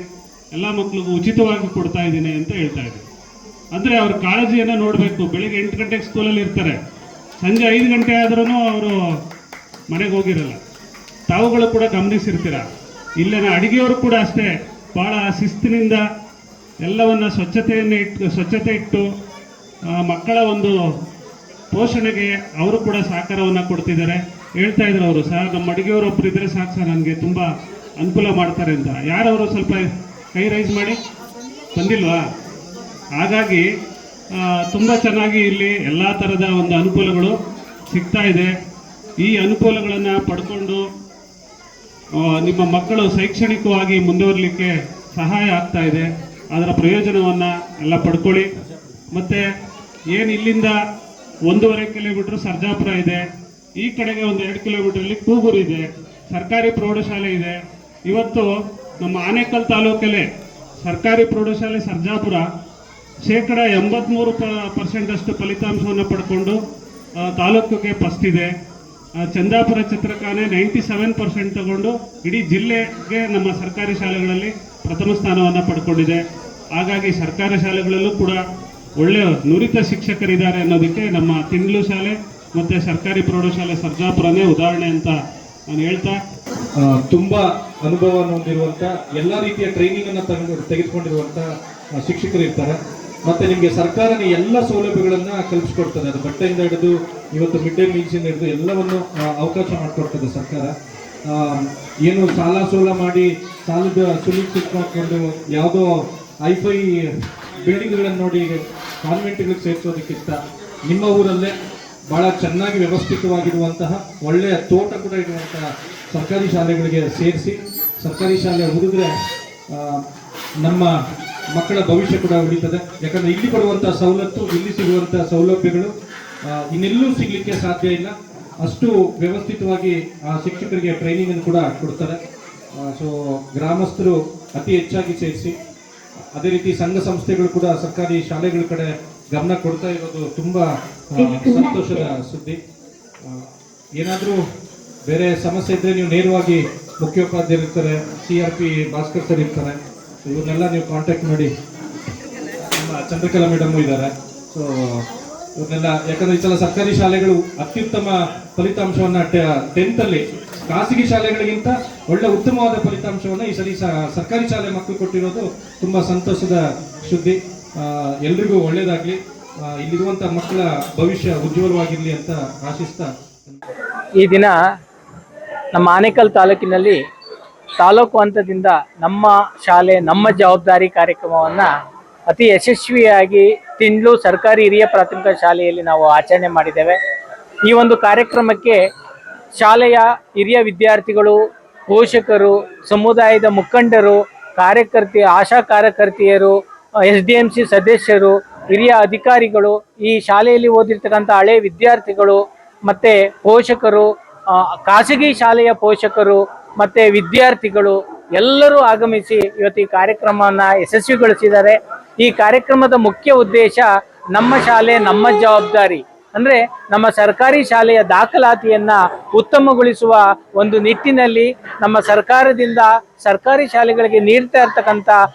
ಎಲ್ಲ ಮಕ್ಳಿಗೂ ಉಚಿತವಾಗಿ ಕೊಡ್ತಾ ಇದ್ದೀನಿ ಅಂತ ಹೇಳ್ತಾ ಇದ್ದೀನಿ. ಅಂದರೆ ಅವ್ರ ಕಾಳಜಿಯನ್ನು ನೋಡಬೇಕು. ಬೆಳಿಗ್ಗೆ 8 ಗಂಟೆಗೆ ಸ್ಕೂಲಲ್ಲಿ ಇರ್ತಾರೆ, ಸಂಜೆ 5 ಗಂಟೆ ಆದ್ರೂ ಅವರು ಮನೆಗೆ ಹೋಗಿರಲ್ಲ. ತಾವುಗಳು ಕೂಡ ಗಮನಿಸಿರ್ತೀರ. ಇಲ್ಲಿನ ಅಡುಗೆಯವರು ಕೂಡ ಅಷ್ಟೇ ಭಾಳ ಶಿಸ್ತಿನಿಂದ ಎಲ್ಲವನ್ನು ಸ್ವಚ್ಛತೆ ಇಟ್ಟು ಮಕ್ಕಳ ಒಂದು ಪೋಷಣೆಗೆ ಅವರು ಕೂಡ ಸಹಕಾರವನ್ನು ಕೊಡ್ತಿದ್ದಾರೆ. ಹೇಳ್ತಾ ಇದ್ರು ಅವರು, ಸರ್ ನಮ್ಮ ಅಡುಗೆಯವರು ಒಬ್ಬರು ಇದ್ದರೆ ಸಾಕು ಸರ್, ನನಗೆ ತುಂಬ ಅನುಕೂಲ ಮಾಡ್ತಾರೆ ಅಂತ. ಯಾರವರು ಸ್ವಲ್ಪ ಕೈ ರೈಸ್ ಮಾಡಿ ಬಂದಿಲ್ವಾ? ಹಾಗಾಗಿ ತುಂಬ ಚೆನ್ನಾಗಿ ಇಲ್ಲಿ ಎಲ್ಲ ಥರದ ಒಂದು ಅನುಕೂಲಗಳು ಸಿಗ್ತಾ ಇದೆ. ಈ ಅನುಕೂಲಗಳನ್ನು ಪಡ್ಕೊಂಡು ನಿಮ್ಮ ಮಕ್ಕಳು ಶೈಕ್ಷಣಿಕವಾಗಿ ಮುಂದುವರಲಿಕ್ಕೆ ಸಹಾಯ ಆಗ್ತಾ ಇದೆ. ಅದರ ಪ್ರಯೋಜನವನ್ನು ಎಲ್ಲ ಪಡ್ಕೊಳ್ಳಿ. ಮತ್ತು ಏನು ಇಲ್ಲಿಂದ 1.5 ಕಿಲೋಮೀಟ್ರ್ ಸರ್ಜಾಪುರ ಇದೆ, ಈ ಕಡೆಗೆ ಒಂದು 2 ಕಿಲೋಮೀಟ್ರಲ್ಲಿ ಕೂಗೂರು ಇದೆ, ಸರ್ಕಾರಿ ಪ್ರೌಢಶಾಲೆ ಇದೆ. ಇವತ್ತು ನಮ್ಮ ಆನೇಕಲ್ ತಾಲೂಕಲ್ಲೇ ಸರ್ಕಾರಿ ಪ್ರೌಢಶಾಲೆ ಸರ್ಜಾಪುರ 83% ಫಲಿತಾಂಶವನ್ನು ಪಡ್ಕೊಂಡು ತಾಲೂಕಿಗೆ ಫಸ್ಟ್ ಇದೆ. ಚಂದಾಪುರ ಚಿತ್ರಕಾನೆ 97% ತಗೊಂಡು ಇಡೀ ಜಿಲ್ಲೆಗೆ ನಮ್ಮ ಸರ್ಕಾರಿ ಶಾಲೆಗಳಲ್ಲಿ ಪ್ರಥಮ ಸ್ಥಾನವನ್ನು ಪಡ್ಕೊಂಡಿದೆ. ಹಾಗಾಗಿ ಸರ್ಕಾರಿ ಶಾಲೆಗಳಲ್ಲೂ ಕೂಡ ಒಳ್ಳೆಯ ನುರಿತ ಶಿಕ್ಷಕರಿದ್ದಾರೆ ಅನ್ನೋದಕ್ಕೆ ನಮ್ಮ ತಿಂಡ್ಲು ಶಾಲೆ ಮತ್ತು ಸರ್ಕಾರಿ ಪ್ರೌಢಶಾಲೆ ಸರ್ಜಾಪುರನೇ ಉದಾಹರಣೆ ಅಂತ ನಾನು ಹೇಳ್ತಾ, ತುಂಬ ಅನುಭವವನ್ನು ಹೊಂದಿರುವಂಥ ಎಲ್ಲ ರೀತಿಯ ಟ್ರೈನಿಂಗನ್ನು ತೆಗೆದುಕೊಂಡಿರುವಂಥ ಶಿಕ್ಷಕರು ಇರ್ತಾರೆ. ಮತ್ತು ನಿಮಗೆ ಸರ್ಕಾರನ ಎಲ್ಲ ಸೌಲಭ್ಯಗಳನ್ನು ಕಲ್ಪಿಸ್ಕೊಡ್ತದೆ. ಅದು ಬಟ್ಟೆಯಿಂದ ಹಿಡಿದು ಇವತ್ತು ಮಿಡ್ ಡೇ ಮೀಲ್ಸಿಂದ ಹಿಡಿದು ಎಲ್ಲವನ್ನು ಅವಕಾಶ ಮಾಡಿಕೊಡ್ತದೆ ಸರ್ಕಾರ. ಏನು ಸಾಲ ಸೋಲ ಮಾಡಿ ಸಾಲದ ಸುಲಿಗೆ ಸಿಕ್ಕೊಂಡು ಯಾವುದೋ ಐಫೈ ಬಿಲ್ಡಿಂಗ್ಗಳನ್ನು ನೋಡಿ ಕಾನ್ವೆಂಟ್ಗಳಿಗೆ ಸೇರಿಸೋದಕ್ಕಿಂತ ನಿಮ್ಮ ಊರಲ್ಲೇ ಭಾಳ ಚೆನ್ನಾಗಿ ವ್ಯವಸ್ಥಿತವಾಗಿರುವಂತಹ ಒಳ್ಳೆಯ ತೋಟ ಕೂಡ ಇರುವಂತಹ ಸರ್ಕಾರಿ ಶಾಲೆಗಳಿಗೆ ಸೇರಿಸಿ ಸರ್ಕಾರಿ ಶಾಲೆ ಹುಡುಗರೆ ನಮ್ಮ ಮಕ್ಕಳ ಭವಿಷ್ಯ ಕೂಡ ಉಳಿತದೆ. ಯಾಕಂದರೆ ಇಲ್ಲಿ ಕೊಡುವಂಥ ಸವಲತ್ತು, ಇಲ್ಲಿ ಸಿಗುವಂಥ ಸೌಲಭ್ಯಗಳು ಇನ್ನೆಲ್ಲೂ ಸಿಗಲಿಕ್ಕೆ ಸಾಧ್ಯ ಇಲ್ಲ. ಅಷ್ಟು ವ್ಯವಸ್ಥಿತವಾಗಿ ಆ ಶಿಕ್ಷಕರಿಗೆ ಟ್ರೈನಿಂಗನ್ನು ಕೂಡ ಕೊಡ್ತಾರೆ. ಸೊ ಗ್ರಾಮಸ್ಥರು ಅತಿ ಹೆಚ್ಚಾಗಿ ಸೇರಿಸಿ, ಅದೇ ರೀತಿ ಸಂಘ ಸಂಸ್ಥೆಗಳು ಕೂಡ ಸರ್ಕಾರಿ ಶಾಲೆಗಳ ಕಡೆ ಗಮನ ಕೊಡ್ತಾ ಇರೋದು ತುಂಬ ಸಂತೋಷದ ಸುದ್ದಿ. ಏನಾದರೂ ಬೇರೆ ಸಮಸ್ಯೆ ಇದ್ದರೆ ನೀವು ನೇರವಾಗಿ ಮುಖ್ಯೋಪಾಧ್ಯಾಯರು ಇರ್ತಾರೆ, CRP ಭಾಸ್ಕರ್ ಸರ್ ಇರ್ತಾರೆ, ಇವ್ರನ್ನೆಲ್ಲ ನೀವು ಕಾಂಟ್ಯಾಕ್ಟ್ ಮಾಡಿ. ನಮ್ಮ ಚಂದ್ರಕಲಾ ಮೇಡಮ್ಮು ಇದ್ದಾರೆ. ಸೊ ಇವ್ರನ್ನೆಲ್ಲ, ಯಾಕಂದರೆ ಈ ಸಲ ಸರ್ಕಾರಿ ಶಾಲೆಗಳು ಅತ್ಯುತ್ತಮ ಫಲಿತಾಂಶವನ್ನು 10th ಖಾಸಗಿ ಶಾಲೆಗಳಿಗಿಂತ ಒಳ್ಳೆ ಉತ್ತಮವಾದ ಫಲಿತಾಂಶವನ್ನು ಈ ಸರಿ ಸರ್ಕಾರಿ ಶಾಲೆ ಮಕ್ಕಳು ಕೊಟ್ಟಿರೋದು ತುಂಬ ಸಂತೋಷದ ಸುದ್ದಿ. ಎಲ್ರಿಗೂ ಒಳ್ಳೆಯದಾಗಲಿ, ಇಲ್ಲಿರುವಂಥ ಮಕ್ಕಳ ಭವಿಷ್ಯ ಉಜ್ವಲವಾಗಿರಲಿ ಅಂತ ಆಶಿಸ್ತಾ, ಈ ದಿನ ನಮ್ಮ ಆನೇಕಲ್ ತಾಲೂಕಿನಲ್ಲಿ ತಾಲೂಕು ಹಂತದಿಂದ ನಮ್ಮ ಶಾಲೆ ನಮ್ಮ ಜವಾಬ್ದಾರಿ ಕಾರ್ಯಕ್ರಮವನ್ನು ಅತಿ ಯಶಸ್ವಿಯಾಗಿ ತಿಂಡ್ಲು ಸರ್ಕಾರಿ ಹಿರಿಯ ಪ್ರಾಥಮಿಕ ಶಾಲೆಯಲ್ಲಿ ನಾವು ಆಚರಣೆ ಮಾಡಿದ್ದೇವೆ. ಈ ಒಂದು ಕಾರ್ಯಕ್ರಮಕ್ಕೆ ಶಾಲೆಯ ಹಿರಿಯ ವಿದ್ಯಾರ್ಥಿಗಳು, ಪೋಷಕರು, ಸಮುದಾಯದ ಮುಖಂಡರು, ಆಶಾ ಕಾರ್ಯಕರ್ತೆಯರು, SDMC ಸದಸ್ಯರು, ಹಿರಿಯ ಅಧಿಕಾರಿಗಳು, ಈ ಶಾಲೆಯಲ್ಲಿ ಓದಿರ್ತಕ್ಕಂಥ ಹಳೆ ವಿದ್ಯಾರ್ಥಿಗಳು ಮತ್ತು ಪೋಷಕರು, ಖಾಸಗಿ ಶಾಲೆಯ ಪೋಷಕರು ಮತ್ತು ವಿದ್ಯಾರ್ಥಿಗಳು ಎಲ್ಲರೂ ಆಗಮಿಸಿ ಇವತ್ತು ಈ ಕಾರ್ಯಕ್ರಮವನ್ನು ಯಶಸ್ವಿಗೊಳಿಸಿದ್ದಾರೆ. ಈ ಕಾರ್ಯಕ್ರಮದ ಮುಖ್ಯ ಉದ್ದೇಶ ನಮ್ಮ ಶಾಲೆ ನಮ್ಮ ಜವಾಬ್ದಾರಿ, ಅಂದರೆ ನಮ್ಮ ಸರ್ಕಾರಿ ಶಾಲೆಯ ದಾಖಲಾತಿಯನ್ನು ಉತ್ತಮಗೊಳಿಸುವ ಒಂದು ನಿಟ್ಟಿನಲ್ಲಿ ನಮ್ಮ ಸರ್ಕಾರದಿಂದ ಸರ್ಕಾರಿ ಶಾಲೆಗಳಿಗೆ ನೀಡ್ತಾ ಇರ್ತಕ್ಕಂಥ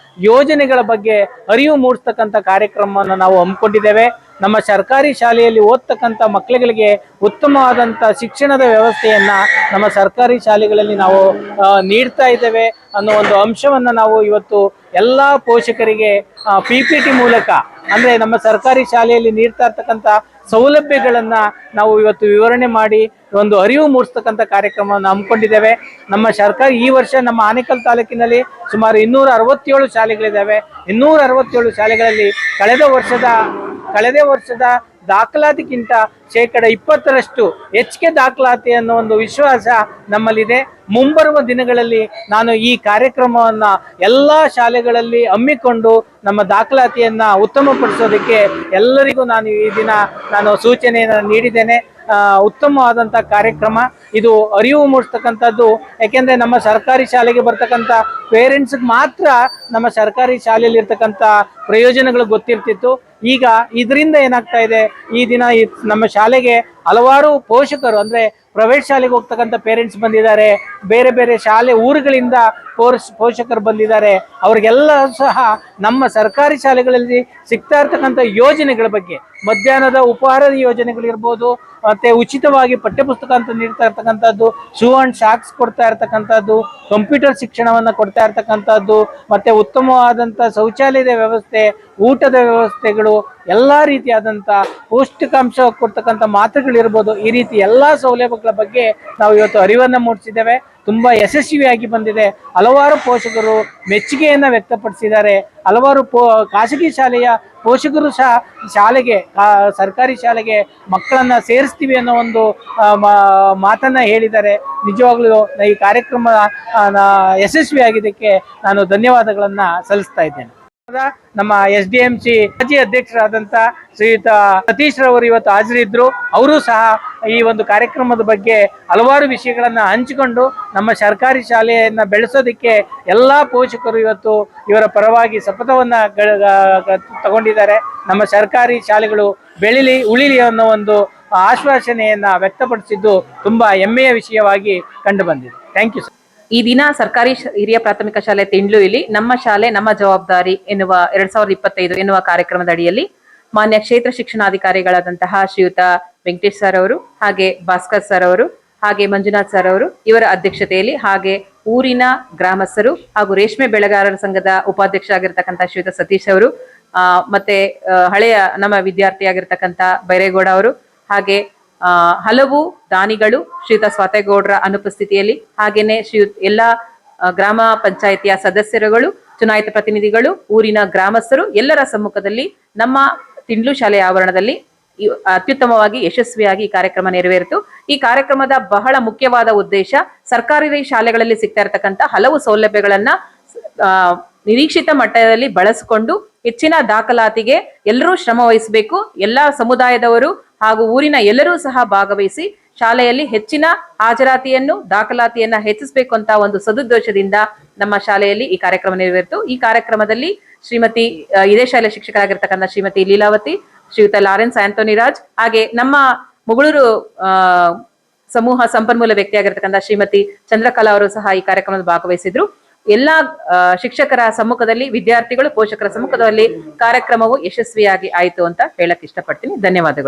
ಯೋಜನೆಗಳ ಬಗ್ಗೆ ಅರಿವು ಮೂಡಿಸ್ತಕ್ಕಂಥ ಕಾರ್ಯಕ್ರಮವನ್ನು ನಾವು ಹಮ್ಮಿಕೊಂಡಿದ್ದೇವೆ. ನಮ್ಮ ಸರ್ಕಾರಿ ಶಾಲೆಯಲ್ಲಿ ಓದ್ತಕ್ಕಂಥ ಮಕ್ಕಳುಗಳಿಗೆ ಉತ್ತಮವಾದಂಥ ಶಿಕ್ಷಣದ ವ್ಯವಸ್ಥೆಯನ್ನು ನಮ್ಮ ಸರ್ಕಾರಿ ಶಾಲೆಗಳಲ್ಲಿ ನಾವು ನೀಡ್ತಾ ಇದ್ದೇವೆ ಅನ್ನೋ ಒಂದು ಅಂಶವನ್ನು ನಾವು ಇವತ್ತು ಎಲ್ಲ ಪೋಷಕರಿಗೆ PPT ಮೂಲಕ, ಅಂದರೆ ನಮ್ಮ ಸರ್ಕಾರಿ ಶಾಲೆಯಲ್ಲಿ ನೀಡ್ತಾ ಇರ್ತಕ್ಕಂಥ ಸೌಲಭ್ಯಗಳನ್ನು ನಾವು ಇವತ್ತು ವಿವರಣೆ ಮಾಡಿ ಒಂದು ಅರಿವು ಮೂಡಿಸ್ತಕ್ಕಂಥ ಕಾರ್ಯಕ್ರಮವನ್ನು ಹಮ್ಮಿಕೊಂಡಿದ್ದೇವೆ. ನಮ್ಮ ಸರ್ಕಾರ ಈ ವರ್ಷ ನಮ್ಮ ಆನೇಕಲ್ ತಾಲೂಕಿನಲ್ಲಿ ಸುಮಾರು 267 ಶಾಲೆಗಳಿದ್ದಾವೆ. 267 ಶಾಲೆಗಳಲ್ಲಿ ಕಳೆದ ವರ್ಷದ ದಾಖಲಾತಿಗಿಂತ 20% ಹೆಚ್ಚಿಗೆ ದಾಖಲಾತಿ ಅನ್ನೋ ಒಂದು ವಿಶ್ವಾಸ ನಮ್ಮಲ್ಲಿದೆ. ಮುಂಬರುವ ದಿನಗಳಲ್ಲಿ ನಾನು ಈ ಕಾರ್ಯಕ್ರಮವನ್ನು ಎಲ್ಲ ಶಾಲೆಗಳಲ್ಲಿ ಹಮ್ಮಿಕೊಂಡು ನಮ್ಮ ದಾಖಲಾತಿಯನ್ನು ಉತ್ತಮಪಡಿಸೋದಕ್ಕೆ ಎಲ್ಲರಿಗೂ ನಾನು ಈ ದಿನ ಸೂಚನೆಯನ್ನು ನೀಡಿದ್ದೇನೆ. ಉತ್ತಮವಾದಂಥ ಕಾರ್ಯಕ್ರಮ ಇದು, ಅರಿವು ಮೂಡಿಸ್ತಕ್ಕಂಥದ್ದು. ಯಾಕೆಂದರೆ ನಮ್ಮ ಸರ್ಕಾರಿ ಶಾಲೆಗೆ ಬರ್ತಕ್ಕಂಥ ಪೇರೆಂಟ್ಸ್ಗೆ ಮಾತ್ರ ನಮ್ಮ ಸರ್ಕಾರಿ ಶಾಲೆಯಲ್ಲಿ ಇರ್ತಕ್ಕಂಥ ಪ್ರಯೋಜನಗಳು ಗೊತ್ತಿರ್ತಿತ್ತು. ಈಗ ಇದರಿಂದ ಏನಾಗ್ತಾ ಇದೆ, ಈ ದಿನ ನಮ್ಮ ಶಾಲೆಗೆ ಹಲವಾರು ಪೋಷಕರು, ಅಂದರೆ ಪ್ರೈವೇಟ್ ಶಾಲೆಗೆ ಹೋಗ್ತಕ್ಕಂಥ ಪೇರೆಂಟ್ಸ್ ಬಂದಿದ್ದಾರೆ, ಬೇರೆ ಬೇರೆ ಶಾಲೆ ಊರುಗಳಿಂದ ಪೋಷಕರು ಬಂದಿದ್ದಾರೆ. ಅವ್ರಿಗೆಲ್ಲ ಸಹ ನಮ್ಮ ಸರ್ಕಾರಿ ಶಾಲೆಗಳಲ್ಲಿ ಸಿಗ್ತಾ ಇರ್ತಕ್ಕಂಥ ಯೋಜನೆಗಳ ಬಗ್ಗೆ, ಮಧ್ಯಾಹ್ನದ ಉಪಹಾರದ ಯೋಜನೆಗಳಿರ್ಬೋದು, ಮತ್ತು ಉಚಿತವಾಗಿ ಪಠ್ಯಪುಸ್ತಕ ಅಂತ ನೀಡ್ತಾ ಇರ್ತಕ್ಕಂಥದ್ದು, ಶೂ ಆ್ಯಂಡ್ ಶಾಕ್ಸ್ ಕೊಡ್ತಾ ಇರ್ತಕ್ಕಂಥದ್ದು, ಕಂಪ್ಯೂಟರ್ ಶಿಕ್ಷಣವನ್ನು ಕೊಡ್ತಾ ಇರ್ತಕ್ಕಂಥದ್ದು, ಮತ್ತು ಉತ್ತಮವಾದಂಥ ಶೌಚಾಲಯದ ವ್ಯವಸ್ಥೆ, ಊಟದ ವ್ಯವಸ್ಥೆಗಳು, ಎಲ್ಲ ರೀತಿಯಾದಂಥ ಪೌಷ್ಟಿಕಾಂಶ ಕೊಡ್ತಕ್ಕಂಥ ಮಾತ್ರೆಗಳಿರ್ಬೋದು, ಈ ರೀತಿ ಎಲ್ಲ ಸೌಲಭ್ಯಗಳ ಬಗ್ಗೆ ನಾವು ಇವತ್ತು ಅರಿವನ್ನು ಮೂಡಿಸಿದ್ದೇವೆ. ತುಂಬ ಯಶಸ್ವಿಯಾಗಿ ಬಂದಿದೆ. ಹಲವಾರು ಪೋಷಕರು ಮೆಚ್ಚುಗೆಯನ್ನು ವ್ಯಕ್ತಪಡಿಸಿದ್ದಾರೆ. ಹಲವಾರು ಖಾಸಗಿ ಶಾಲೆಯ ಪೋಷಕರು ಸಹ ಸರ್ಕಾರಿ ಶಾಲೆಗೆ ಮಕ್ಕಳನ್ನು ಸೇರಿಸ್ತೀವಿ ಅನ್ನೋ ಒಂದು ಮಾತನ್ನು ಹೇಳಿದ್ದಾರೆ. ನಿಜವಾಗ್ಲೂ ಈ ಕಾರ್ಯಕ್ರಮ ಯಶಸ್ವಿಯಾಗಿದ್ದಕ್ಕೆ ನಾನು ಧನ್ಯವಾದಗಳನ್ನು ಸಲ್ಲಿಸ್ತಾ ಇದ್ದೇನೆ. ನಮ್ಮ SDMC ಮಾಜಿ ಅಧ್ಯಕ್ಷರಾದಂಥ ಶ್ರೀಯುತ ಸತೀಶ್ ರವರು ಇವತ್ತು ಹಾಜರಿದ್ದರು. ಅವರು ಸಹ ಈ ಒಂದು ಕಾರ್ಯಕ್ರಮದ ಬಗ್ಗೆ ಹಲವಾರು ವಿಷಯಗಳನ್ನು ಹಂಚಿಕೊಂಡು ನಮ್ಮ ಸರ್ಕಾರಿ ಶಾಲೆಯನ್ನು ಬೆಳೆಸೋದಕ್ಕೆ ಎಲ್ಲ ಪೋಷಕರು ಇವತ್ತು ಇವರ ಪರವಾಗಿ ಶಪಥವನ್ನು ತಗೊಂಡಿದ್ದಾರೆ. ನಮ್ಮ ಸರ್ಕಾರಿ ಶಾಲೆಗಳು ಬೆಳಿಲಿ ಉಳಿಲಿ ಅನ್ನೋ ಒಂದು ಆಶ್ವಾಸನೆಯನ್ನು ವ್ಯಕ್ತಪಡಿಸಿದ್ದು ತುಂಬ ಹೆಮ್ಮೆಯ ವಿಷಯವಾಗಿ ಕಂಡು ಬಂದಿದೆ. Thank you sir. ಈ ದಿನ ಸರ್ಕಾರಿ ಹಿರಿಯ ಪ್ರಾಥಮಿಕ ಶಾಲೆ ತಿಂಡ್ಲು ಇಲ್ಲಿ ನಮ್ಮ ಶಾಲೆ ನಮ್ಮ ಜವಾಬ್ದಾರಿ ಎನ್ನುವ 2025 ಎನ್ನುವ ಕಾರ್ಯಕ್ರಮದ ಅಡಿಯಲ್ಲಿ ಮಾನ್ಯ ಕ್ಷೇತ್ರ ಶಿಕ್ಷಣಾಧಿಕಾರಿಗಳಾದಂತಹ ಶ್ರೀಯುತ ವೆಂಕಟೇಶ್ ಸರ್ ಅವರು, ಹಾಗೆ ಭಾಸ್ಕರ್ ಸರ್ ಅವರು, ಹಾಗೆ ಮಂಜುನಾಥ್ ಸರ್ ಅವರು ಇವರ ಅಧ್ಯಕ್ಷತೆಯಲ್ಲಿ, ಹಾಗೆ ಊರಿನ ಗ್ರಾಮಸ್ಥರು ಹಾಗೂ ರೇಷ್ಮೆ ಬೆಳೆಗಾರರ ಸಂಘದ ಉಪಾಧ್ಯಕ್ಷ ಆಗಿರ್ತಕ್ಕಂಥ ಶ್ರೀಯುತ ಸತೀಶ್ ಅವರು, ಮತ್ತೆ ಹಳೆಯ ನಮ್ಮ ವಿದ್ಯಾರ್ಥಿಯಾಗಿರ್ತಕ್ಕಂಥ ಬೈರೇಗೌಡ ಅವರು, ಹಾಗೆ ಹಲವು ದಾನಿಗಳು ಶ್ರೀಯುತ ಸ್ವಾತೇಗೌಡರ ಅನುಪಸ್ಥಿತಿಯಲ್ಲಿ, ಹಾಗೇನೆ ಎಲ್ಲ ಗ್ರಾಮ ಪಂಚಾಯಿತಿಯ ಸದಸ್ಯರುಗಳು, ಚುನಾಯಿತ ಪ್ರತಿನಿಧಿಗಳು, ಊರಿನ ಗ್ರಾಮಸ್ಥರು ಎಲ್ಲರ ಸಮ್ಮುಖದಲ್ಲಿ ನಮ್ಮ ತಿಂಡ್ಲು ಶಾಲೆಯ ಆವರಣದಲ್ಲಿ ಅತ್ಯುತ್ತಮವಾಗಿ ಯಶಸ್ವಿಯಾಗಿ ಈ ಕಾರ್ಯಕ್ರಮ ನೆರವೇರಿತು. ಈ ಕಾರ್ಯಕ್ರಮದ ಬಹಳ ಮುಖ್ಯವಾದ ಉದ್ದೇಶ ಸರ್ಕಾರಿ ಶಾಲೆಗಳಲ್ಲಿ ಸಿಗ್ತಾ ಇರತಕ್ಕಂಥ ಹಲವು ಸೌಲಭ್ಯಗಳನ್ನ ನಿರೀಕ್ಷಿತ ಮಟ್ಟದಲ್ಲಿ ಬಳಸಿಕೊಂಡು ಹೆಚ್ಚಿನ ದಾಖಲಾತಿಗೆ ಎಲ್ಲರೂ ಶ್ರಮ ವಹಿಸಬೇಕು. ಎಲ್ಲಾ ಸಮುದಾಯದವರು ಹಾಗೂ ಊರಿನ ಎಲ್ಲರೂ ಸಹ ಭಾಗವಹಿಸಿ ಶಾಲೆಯಲ್ಲಿ ಹೆಚ್ಚಿನ ಹಾಜರಾತಿಯನ್ನು ದಾಖಲಾತಿಯನ್ನ ಹೆಚ್ಚಿಸಬೇಕು ಅಂತ ಒಂದು ಸದುದ್ದೇಶದಿಂದ ನಮ್ಮ ಶಾಲೆಯಲ್ಲಿ ಈ ಕಾರ್ಯಕ್ರಮ ನೆರವೇರಿತು. ಈ ಕಾರ್ಯಕ್ರಮದಲ್ಲಿ ಶ್ರೀಮತಿ ಇದೇ ಶಾಲೆ ಶಿಕ್ಷಕರಾಗಿರ್ತಕ್ಕಂಥ ಶ್ರೀಮತಿ ಲೀಲಾವತಿ, ಶ್ರೀಯುತ ಲಾರೆನ್ಸ್ ಆಂಟೋನಿ ರಾಜ್, ಹಾಗೆ ನಮ್ಮ ಮುಗಳೂರು ಸಮೂಹ ಸಂಪನ್ಮೂಲ ವ್ಯಕ್ತಿಯಾಗಿರ್ತಕ್ಕಂಥ ಶ್ರೀಮತಿ ಚಂದ್ರಕಲಾ ಅವರು ಸಹ ಈ ಕಾರ್ಯಕ್ರಮದಲ್ಲಿ ಭಾಗವಹಿಸಿದ್ರು. ಎಲ್ಲಾ ಶಿಕ್ಷಕರ ಸಮ್ಮುಖದಲ್ಲಿ, ವಿದ್ಯಾರ್ಥಿಗಳು, ಪೋಷಕರ ಸಮ್ಮುಖದಲ್ಲಿ ಕಾರ್ಯಕ್ರಮವು ಯಶಸ್ವಿಯಾಗಿ ಆಯಿತು ಅಂತ ಹೇಳಕ್ ಇಷ್ಟಪಡ್ತೀನಿ. ಧನ್ಯವಾದಗಳು.